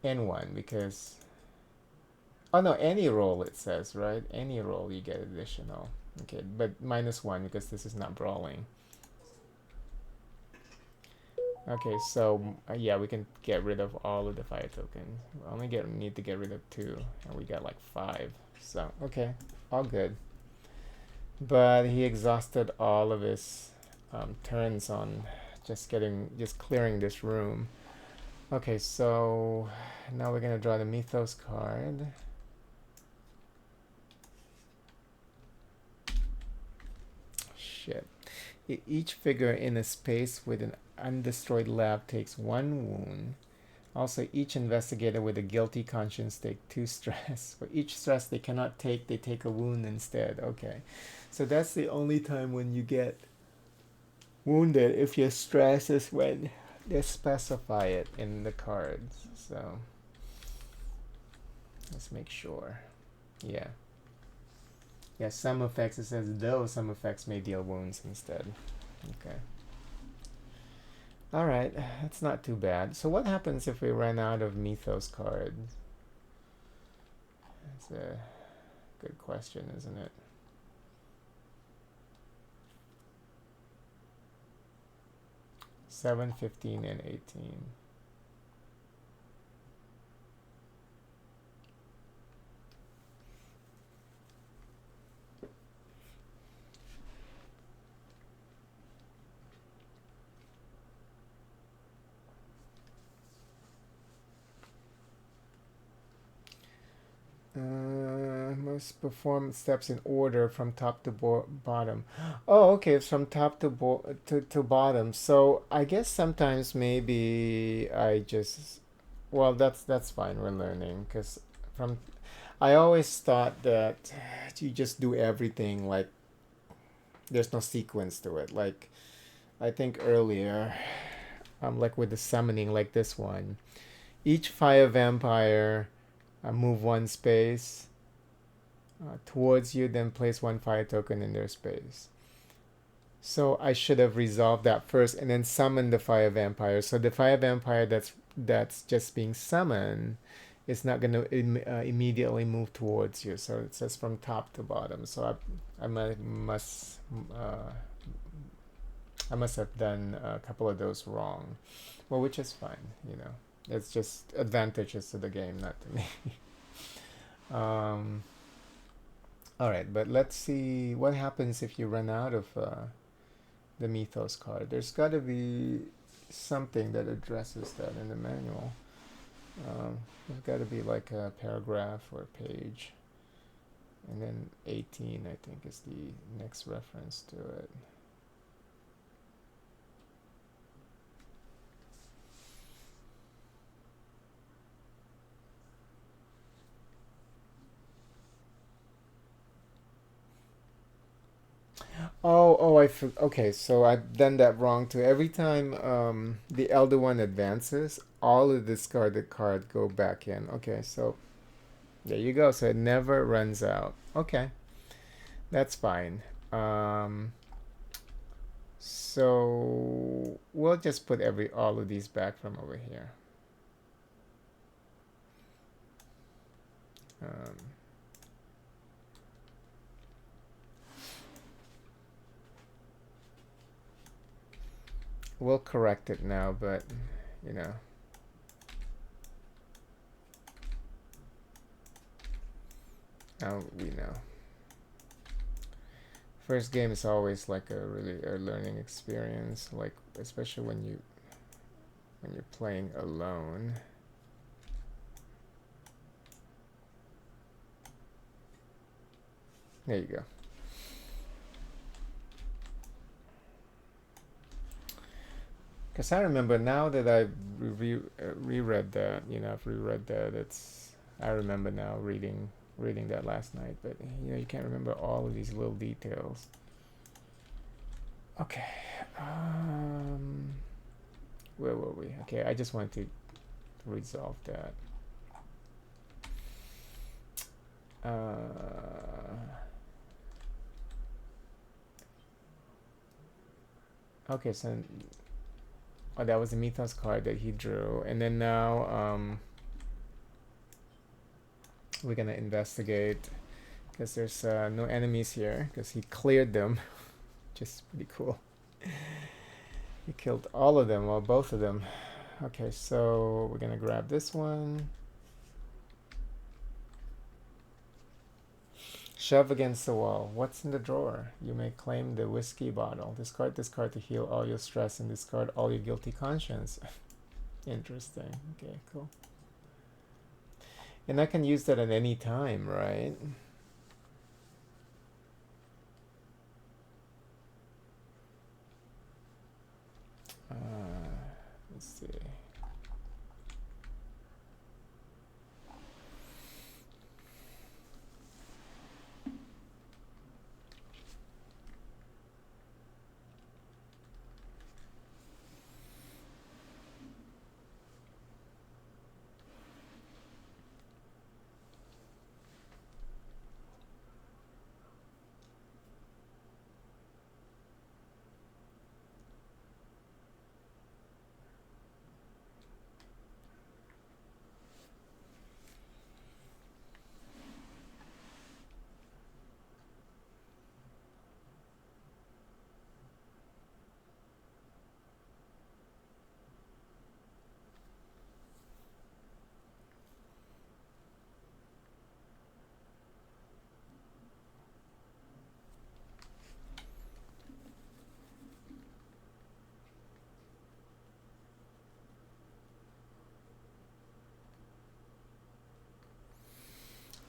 N1 because... Oh no, any roll it says, right? Any roll you get additional. Okay, but -1 because this is not brawling. Okay, so yeah, we can get rid of all of the fire tokens. We only need to get rid of 2, and we got like 5. So okay, all good. But he exhausted all of his turns on just clearing this room. Okay, so now we're gonna draw the Mythos card. Shit. Each figure in a space with an undestroyed lab takes 1 wound. Also, each investigator with a guilty conscience take 2 stress. For each stress they cannot take, they take a wound instead. Okay, so that's the only time when you get wounded. If your stress is when they specify it in the cards. So let's make sure. Yeah. Yeah, some effects, it says though some effects may deal wounds instead. Okay. Alright, that's not too bad. So what happens if we run out of Mythos cards? It's a good question, isn't it? Seven, 15, and 18. Must perform steps in order from top to bottom. Oh, okay, it's from top to bottom. So I guess sometimes maybe I just, well, that's fine. We're learning because from I always thought that you just do everything like there's no sequence to it. Like I think earlier, like with the summoning, like this one, each fire vampire move one space towards you, then place one fire token in their space. So I should have resolved that first and then summon the fire vampire. So the fire vampire that's just being summoned is not going to immediately move towards you. So it says from top to bottom. So I must have done a couple of those wrong. Well, which is fine, you know. It's just advantages to the game, not to me. All right, but let's see what happens if you run out of the Mythos card. There's got to be something that addresses that in the manual. There's got to be like a paragraph or a page. And then 18, I think, is the next reference to it. Okay, so I've done that wrong too. Every time the elder one advances, all of the discarded card go back in. Okay, so there you go. So it never runs out. Okay, that's fine. So we'll just put all of these back from over here. We'll correct it now, but you know. Now we know. First game is always like a learning experience, like especially when you're playing alone. There you go. Because I remember now that I've reread that, you know, I've reread that. I remember now reading that last night, but you know, you can't remember all of these little details. Okay. Where were we? Okay, I just want to resolve that. Okay, so that was the Mythos card that he drew, and then now we're gonna investigate because there's no enemies here because he cleared them, which is pretty cool. He killed all of them, well, both of them. Okay, so we're gonna grab this one. Shove against the wall. What's in the drawer? You may claim the whiskey bottle. Discard this card to heal all your stress and discard all your guilty conscience. Interesting. Okay, cool. And I can use that at any time, right? Let's see.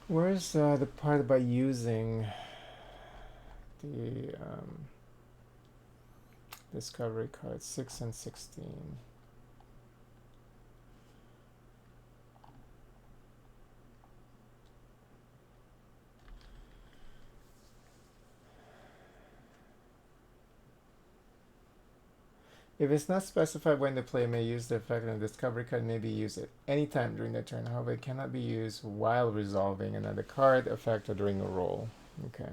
Where's the part about using the discovery cards 6 and 16? If it's not specified when the player may use the effect, and the discovery card may be used at any time during the turn. However, it cannot be used while resolving another card effect or during a roll. Okay.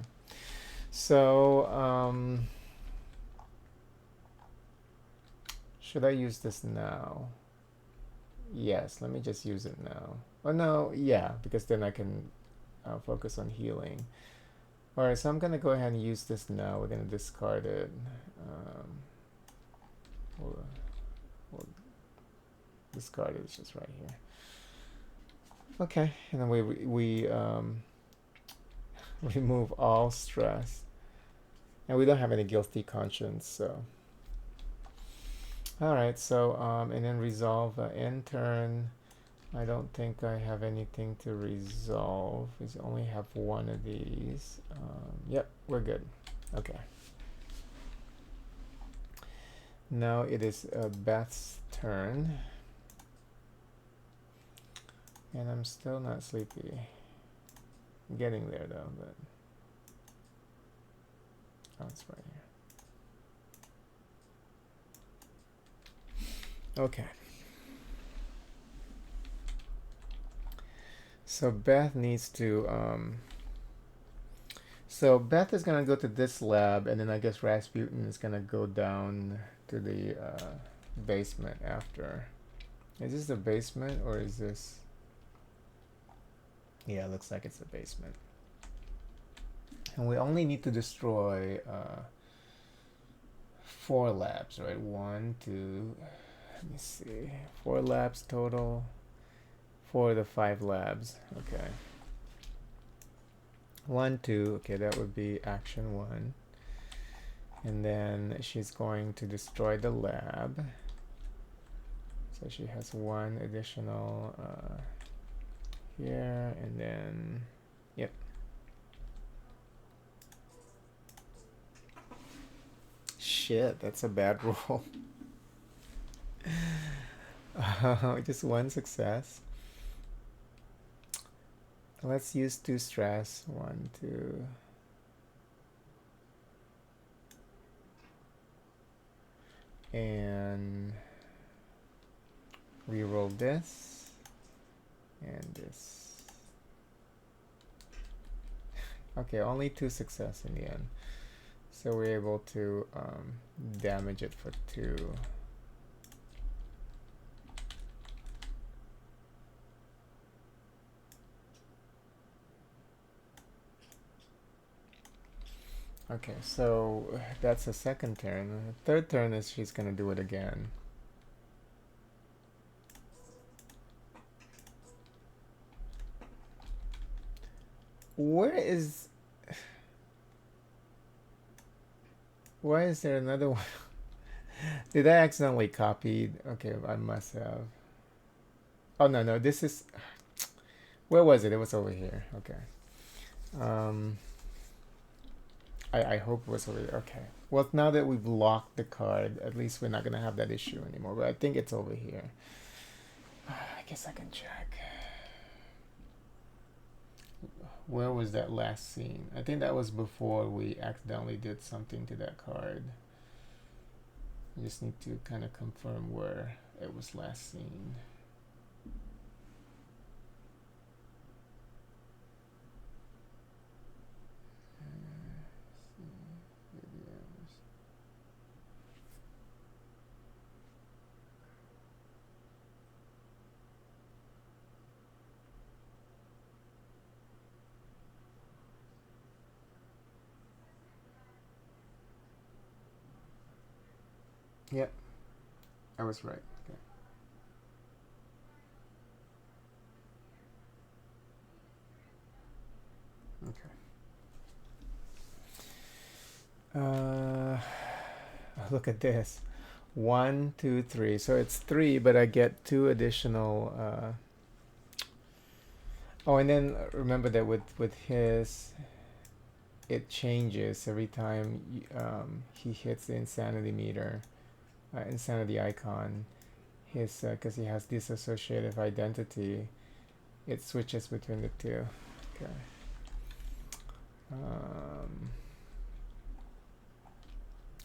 So, should I use this now? Yes, let me just use it now. Oh no, yeah, because then I can focus on healing. Alright, so I'm gonna go ahead and use this now. We're gonna discard it. We'll discard it, it's just right here. Okay, and then we remove all stress. And we don't have any guilty conscience, so. Alright, so, and then resolve end turn. I don't think I have anything to resolve. We only have one of these. Yep, we're good. Okay. Now it is Beth's turn. And I'm still not sleepy. I'm getting there though, but... Oh, it's right here. Okay. So Beth needs to... So Beth is going to go to this lab, and then I guess Rasputin is going to go down to the basement after. Is this the basement, or is this... Yeah, it looks like it's the basement. And we only need to destroy 4 labs, right? 1, 2... Let me see. 4 labs total. 4 of the 5 labs. Okay. 1, 2. Okay, that would be action 1. And then she's going to destroy the lab. So she has 1 additional here, and then, yep. Shit, that's a bad roll. Just 1 success. Let's use 2 stress. 1, 2. And re-roll this and this. Okay, only 2 success in the end. So we're able to damage it for 2. Okay, so that's the second turn. The third turn is she's gonna do it again. Where is... Why is there another one? Did I accidentally copy? Okay, I must have. Oh, no, this is... Where was it? It was over here. Okay. I hope it was over there. Okay. Well, now that we've locked the card, at least we're not going to have that issue anymore. But I think it's over here. I guess I can check. Where was that last scene? I think that was before we accidentally did something to that card. I just need to kind of confirm where it was last seen. Yep, I was right. Okay. Look at this. 1, 2, 3. So it's 3, but I get 2 additional. Oh, and then remember that with his, it changes every time he hits the insanity meter, insanity icon. His because he has dissociative identity, it switches between the two. Okay.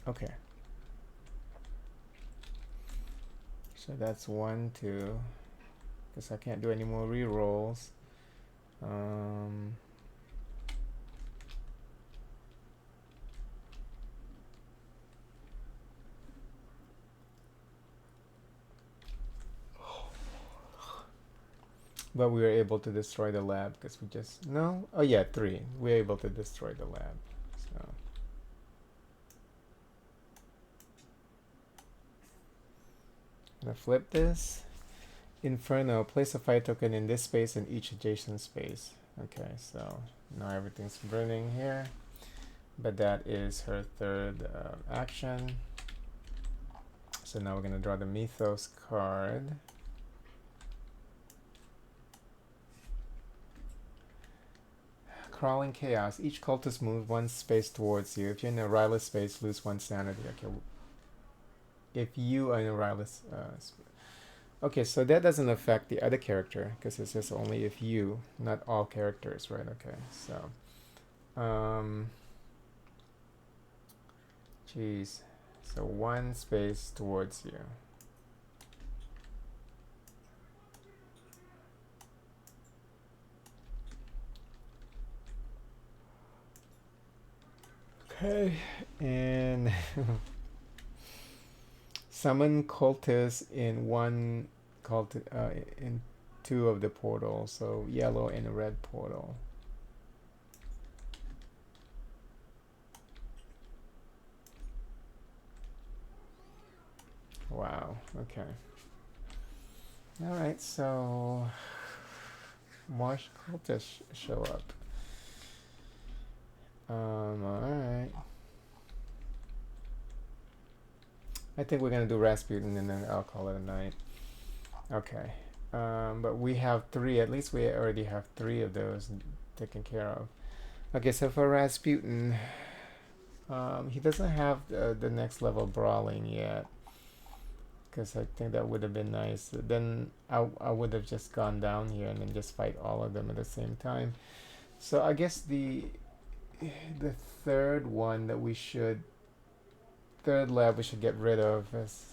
Okay. So that's 1, 2. Because I can't do any more rerolls. Um, but we were able to destroy the lab because we just no. Oh yeah, 3. We were able to destroy the lab. So I'm gonna flip this. Inferno. Place a fire token in this space and each adjacent space. Okay, so now everything's burning here. But that is her third action. So now we're going to draw the Mythos card. Crawling Chaos. Each cultist moves 1 space towards you. If you're in a Rylus space, lose 1 sanity. Okay. If you are in a Rylus okay, so that doesn't affect the other character because it says only if you, not all characters, right? Okay, so geez, so 1 space towards you. Okay, and summon cultists in 1 in 2 of the portals, so yellow and a red portal. Wow, okay. All right, so Marsh cultists show up. All right. I think we're gonna do Rasputin and then I'll call it a night. Okay. But we have 3, at least we already have 3 of those taken care of. Okay, so for Rasputin, he doesn't have the next level brawling yet. Because I think that would have been nice. Then I would have just gone down here and then just fight all of them at the same time. So I guess the third one that we should, third lab we should get rid of is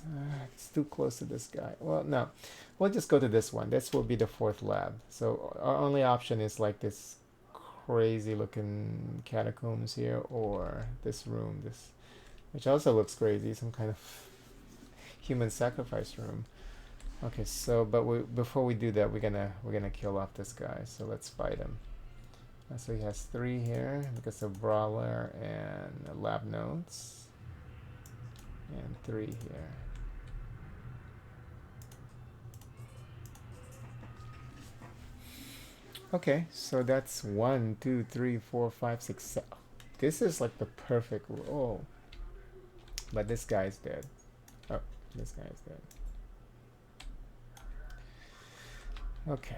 it's too close to this guy. Well, no, we'll just go to this one. This will be the 4th lab. So our only option is like this crazy looking catacombs here or this room, this, which also looks crazy, some kind of human sacrifice room. Okay, so but before we do that, we're gonna kill off this guy. So let's fight him. So he has 3 here because of brawler and lab notes, and 3 here. Okay, so that's 1, 2, 3, 4, 5, 6, 7. This is like the perfect roll. But this guy's dead. Oh, this guy's dead. Okay.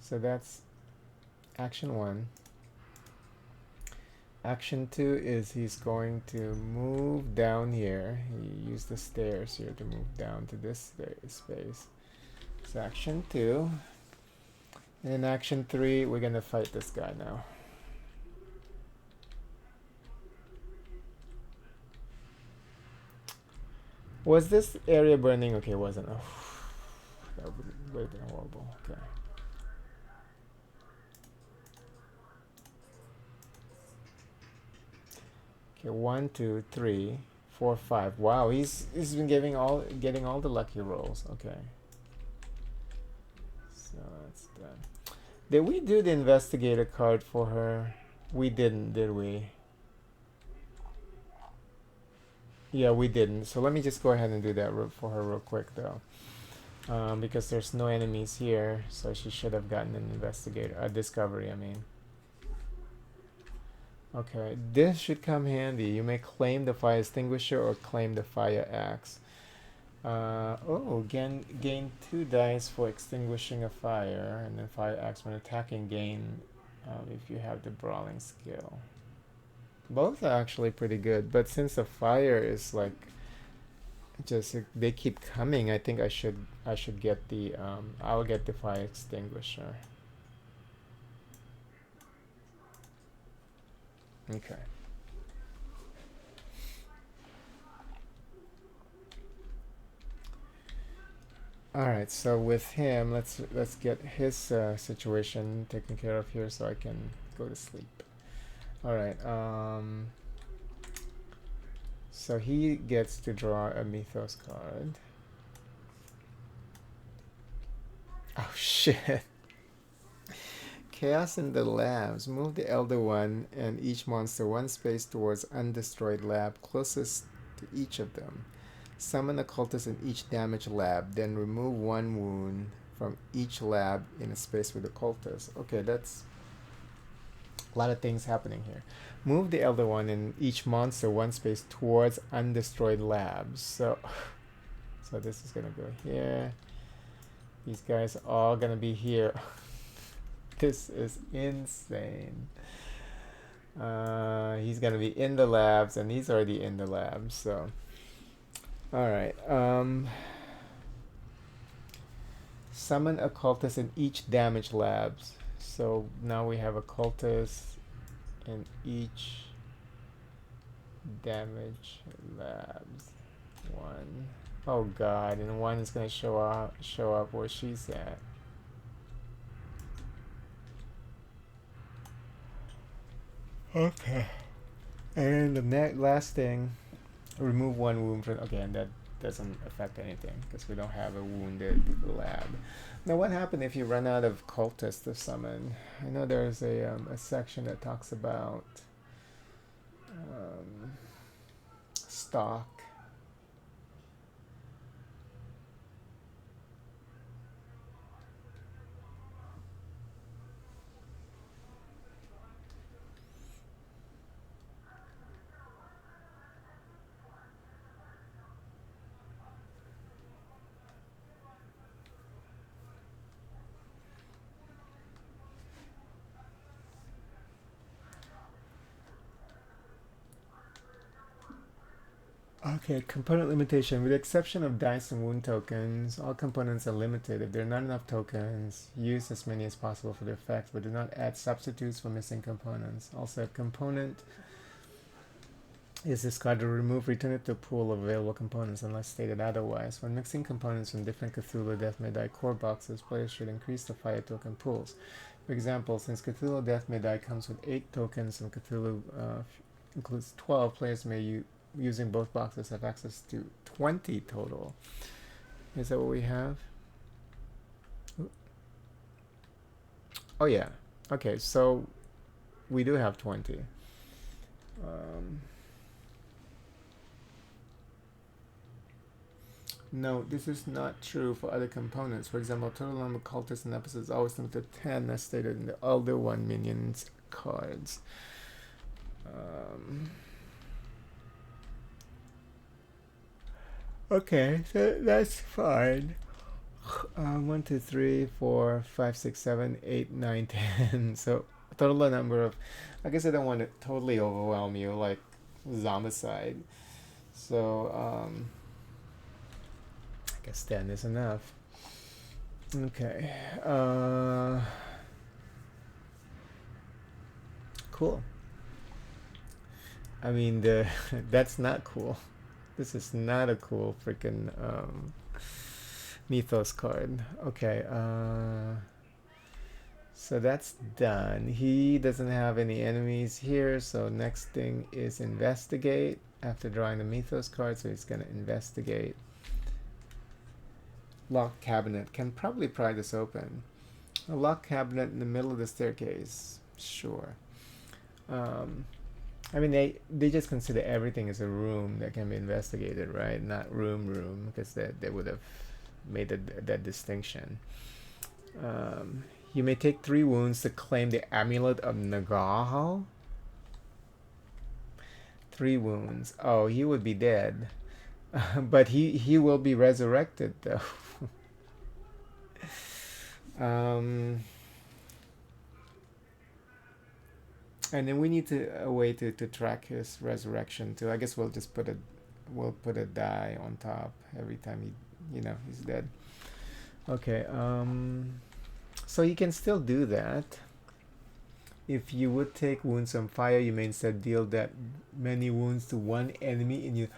So that's action 1. Action 2 is he's going to move down here. He used the stairs here to move down to this space. So action 2. And in action 3, we're going to fight this guy now. Was this area burning? Okay, it wasn't. Oh, that would have been horrible. Okay. Okay, 1, 2, 3, 4, 5. Wow, he's been getting all the lucky rolls. Okay. So that's done. Did we do the investigator card for her? We didn't, did we? Yeah, we didn't. So let me just go ahead and do that for her real quick, though. Because there's no enemies here, so she should have gotten an investigator, a discovery, I mean. Okay, this should come handy. You may claim the fire extinguisher or claim the fire axe. Gain 2 dice for extinguishing a fire, and then fire acts when attacking. Gain if you have the brawling skill. Both are actually pretty good, but since the fire is like just they keep coming, I think I should get the I'll get the fire extinguisher. Okay. All right, so with him, let's get his situation taken care of here, so I can go to sleep. All right. So he gets to draw a mythos card. Oh shit! Chaos in the labs. Move the Elder One and each monster 1 space towards undestroyed lab closest to each of them. Summon a cultist in each damaged lab, then remove 1 wound from each lab in a space with the cultist. Okay, that's a lot of things happening here. Move the Elder One in each monster 1 space towards undestroyed labs. So this is gonna go here. These guys are all gonna be here. This is insane. He's gonna be in the labs, and he's already in the labs, so all right. Summon a cultist in each damaged labs. So now we have a cultist in each damaged labs. 1. Oh god, and 1 is gonna show up where she's at. Okay. And the last thing, remove 1 wound from. Okay, and that doesn't affect anything because we don't have a wounded lab. Now, what happened if you run out of cultists to summon? I know there's a section that talks about stock. Okay, component limitation. With the exception of dice and wound tokens, all components are limited. If there are not enough tokens, use as many as possible for the effect, but do not add substitutes for missing components. Also, if component is discarded or removed, return it to a pool of available components unless stated otherwise. When mixing components from different Cthulhu Death May Die core boxes, players should increase the fire token pools. For example, since Cthulhu Death May Die comes with 8 tokens and Cthulhu includes 12, players may using both boxes have access to 20 total. Is that what we have? Oh yeah. Okay, so we do have 20. No, this is not true for other components. For example, total number of cultists and episodes is always limited to 10, as stated in the Elder One minions cards. Okay, so that's fine. 1, 2, 3, 4, 5, 6, 7, 8, 9, 10. So total number of. I guess I don't want to totally overwhelm you like Zombicide. So I guess 10 is enough. Okay. Cool. I mean, that's not cool. This is not a cool freaking mythos card. Okay, so that's done. He doesn't have any enemies here, so next thing is investigate. After drawing the mythos card, so he's gonna investigate. Locked cabinet. Can probably pry this open. A locked cabinet in the middle of the staircase. Sure. I mean, they just consider everything as a room that can be investigated, right? Not room, because they would have made that distinction. You may take 3 wounds to claim the Amulet of Nagahal. 3 wounds. Oh, he would be dead. But he will be resurrected though. um, and then we need a way to track his resurrection too. I guess we'll put a die on top every time he's dead. Okay. So you can still do that. If you would take wounds from fire, you may instead deal that many wounds to one enemy in you.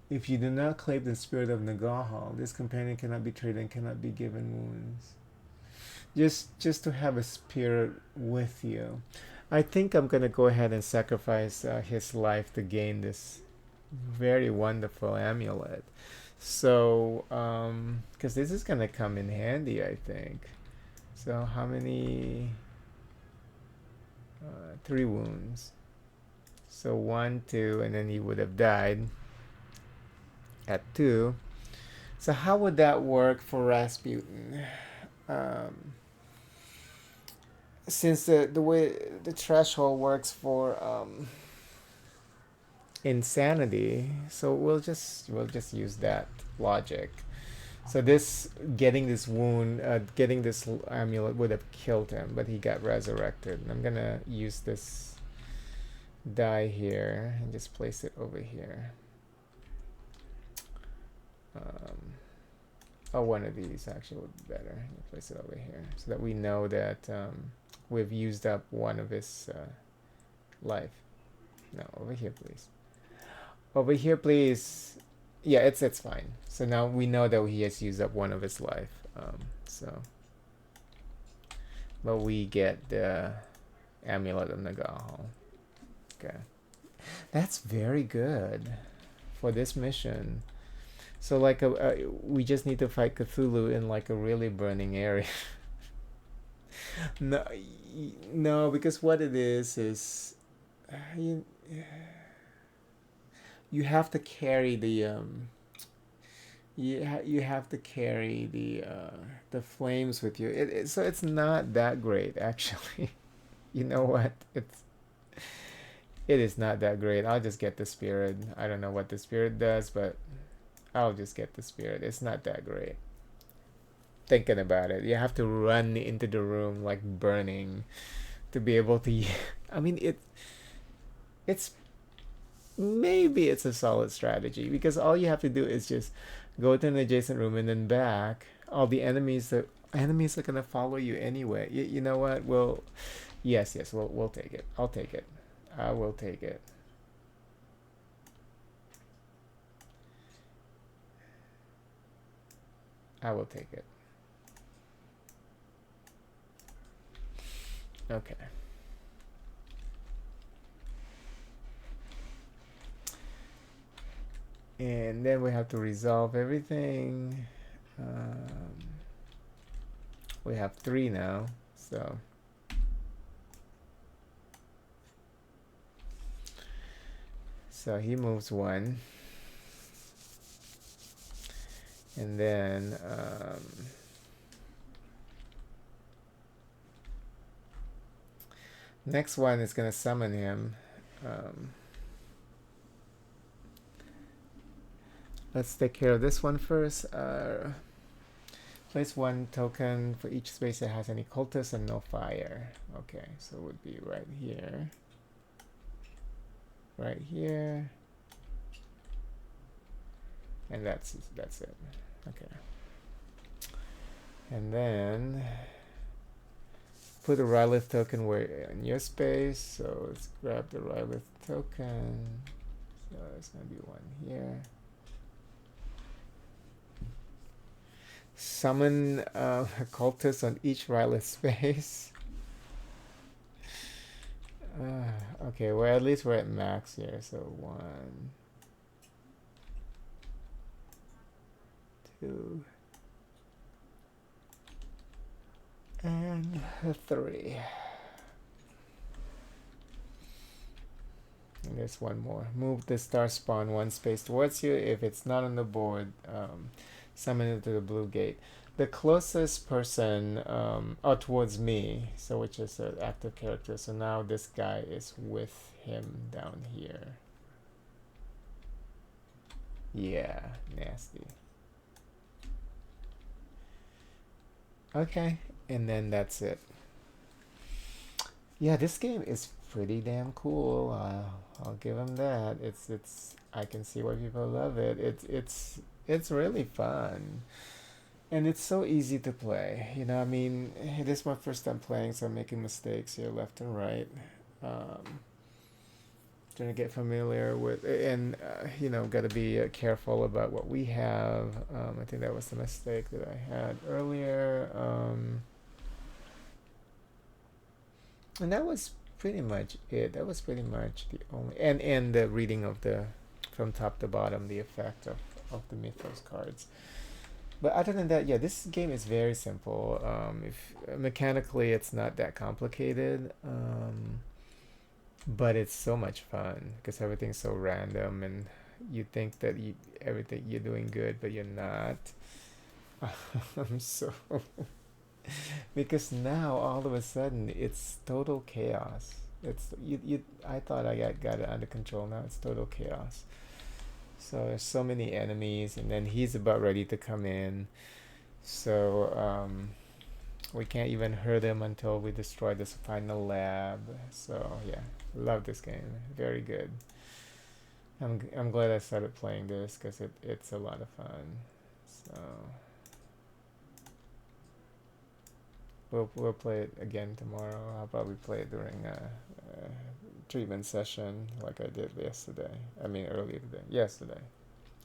If you do not claim the spirit of Nagahal, this companion cannot be traded and cannot be given wounds. Just to have a spirit with you. I think I'm gonna go ahead and sacrifice his life to gain this very wonderful amulet. So, because this is gonna come in handy, I think. So how many? 3 wounds. So 1, 2, and then he would have died at 2. So how would that work for Rasputin? Since the way the threshold works for insanity, so we'll just use that logic. So this getting this wound, getting this amulet would have killed him, but he got resurrected. And I'm gonna use this die here and just place it over here. One of these actually would be better. Place it over here so that we know that we've used up one of his life. No, over here, please. Over here, please. Yeah, it's fine. So now we know that he has used up one of his life. But we get the amulet of Nagahal. Okay, that's very good for this mission. So like we just need to fight Cthulhu in like a really burning area. No, because what it is you have to carry the you have to carry the flames with you. So it's not that great actually. You know what? It is not that great. I'll just get the spirit. I don't know what the spirit does, but I'll just get the spirit. It's not that great. Thinking about it, you have to run into the room like burning to be able to. I mean, it's maybe it's a solid strategy because all you have to do is just go to an adjacent room and then back. All the enemies are gonna follow you anyway. You know what? Yes, we'll take it. I'll take it. I will take it. I will take it. Okay. And then we have to resolve everything. We have 3 now, so he moves 1. And then next one is gonna summon him. Let's take care of this one first. Place 1 token for each space that has any cultists and no fire. Okay, so it would be right here. Right here. And that's it. Okay. And then put a Rylith token in your space. So let's grab the Rylith token. So it's gonna be 1 here. Summon a cultist on each Rylith space. Okay, well at least we're at max here. So 1, 2, and 3. And there's 1 more. Move the star spawn 1 space towards you. If it's not on the board, summon it to the blue gate. The closest person towards me, so which is an active character. So now this guy is with him down here. Yeah, nasty. Okay, and then that's it. Yeah, this game is pretty damn cool. I'll give them that. It's. I can see why people love it. It's really fun, and it's so easy to play. You know, I mean, this is my first time playing, so I'm making mistakes here, left and right. Um, Trying to get familiar with, and you know, got to be careful about what we have. I think that was the mistake that I had earlier. And that was pretty much it. That was pretty much the only, and the reading of the from top to bottom, the effect of the mythos cards. But other than that, yeah, this game is very simple. If mechanically it's not that complicated, but it's so much fun because everything's so random, and you think that everything you're doing good, but you're not. I'm so because now all of a sudden it's total chaos. It's you. I thought I got it under control. Now it's total chaos. So there's so many enemies, and then he's about ready to come in. So we can't even hurt him until we destroy this final lab. So yeah, love this game. Very good. I'm glad I started playing this because it's a lot of fun. So we'll play it again tomorrow. I'll probably play it during a treatment session like I did yesterday. I mean earlier today. Yesterday.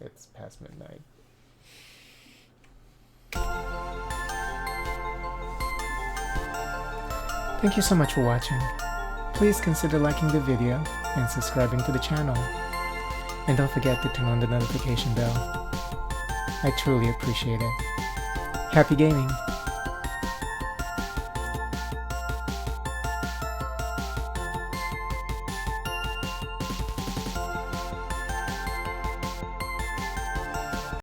It's past midnight. Thank you so much for watching. Please consider liking the video and subscribing to the channel. And don't forget to turn on the notification bell. I truly appreciate it. Happy gaming!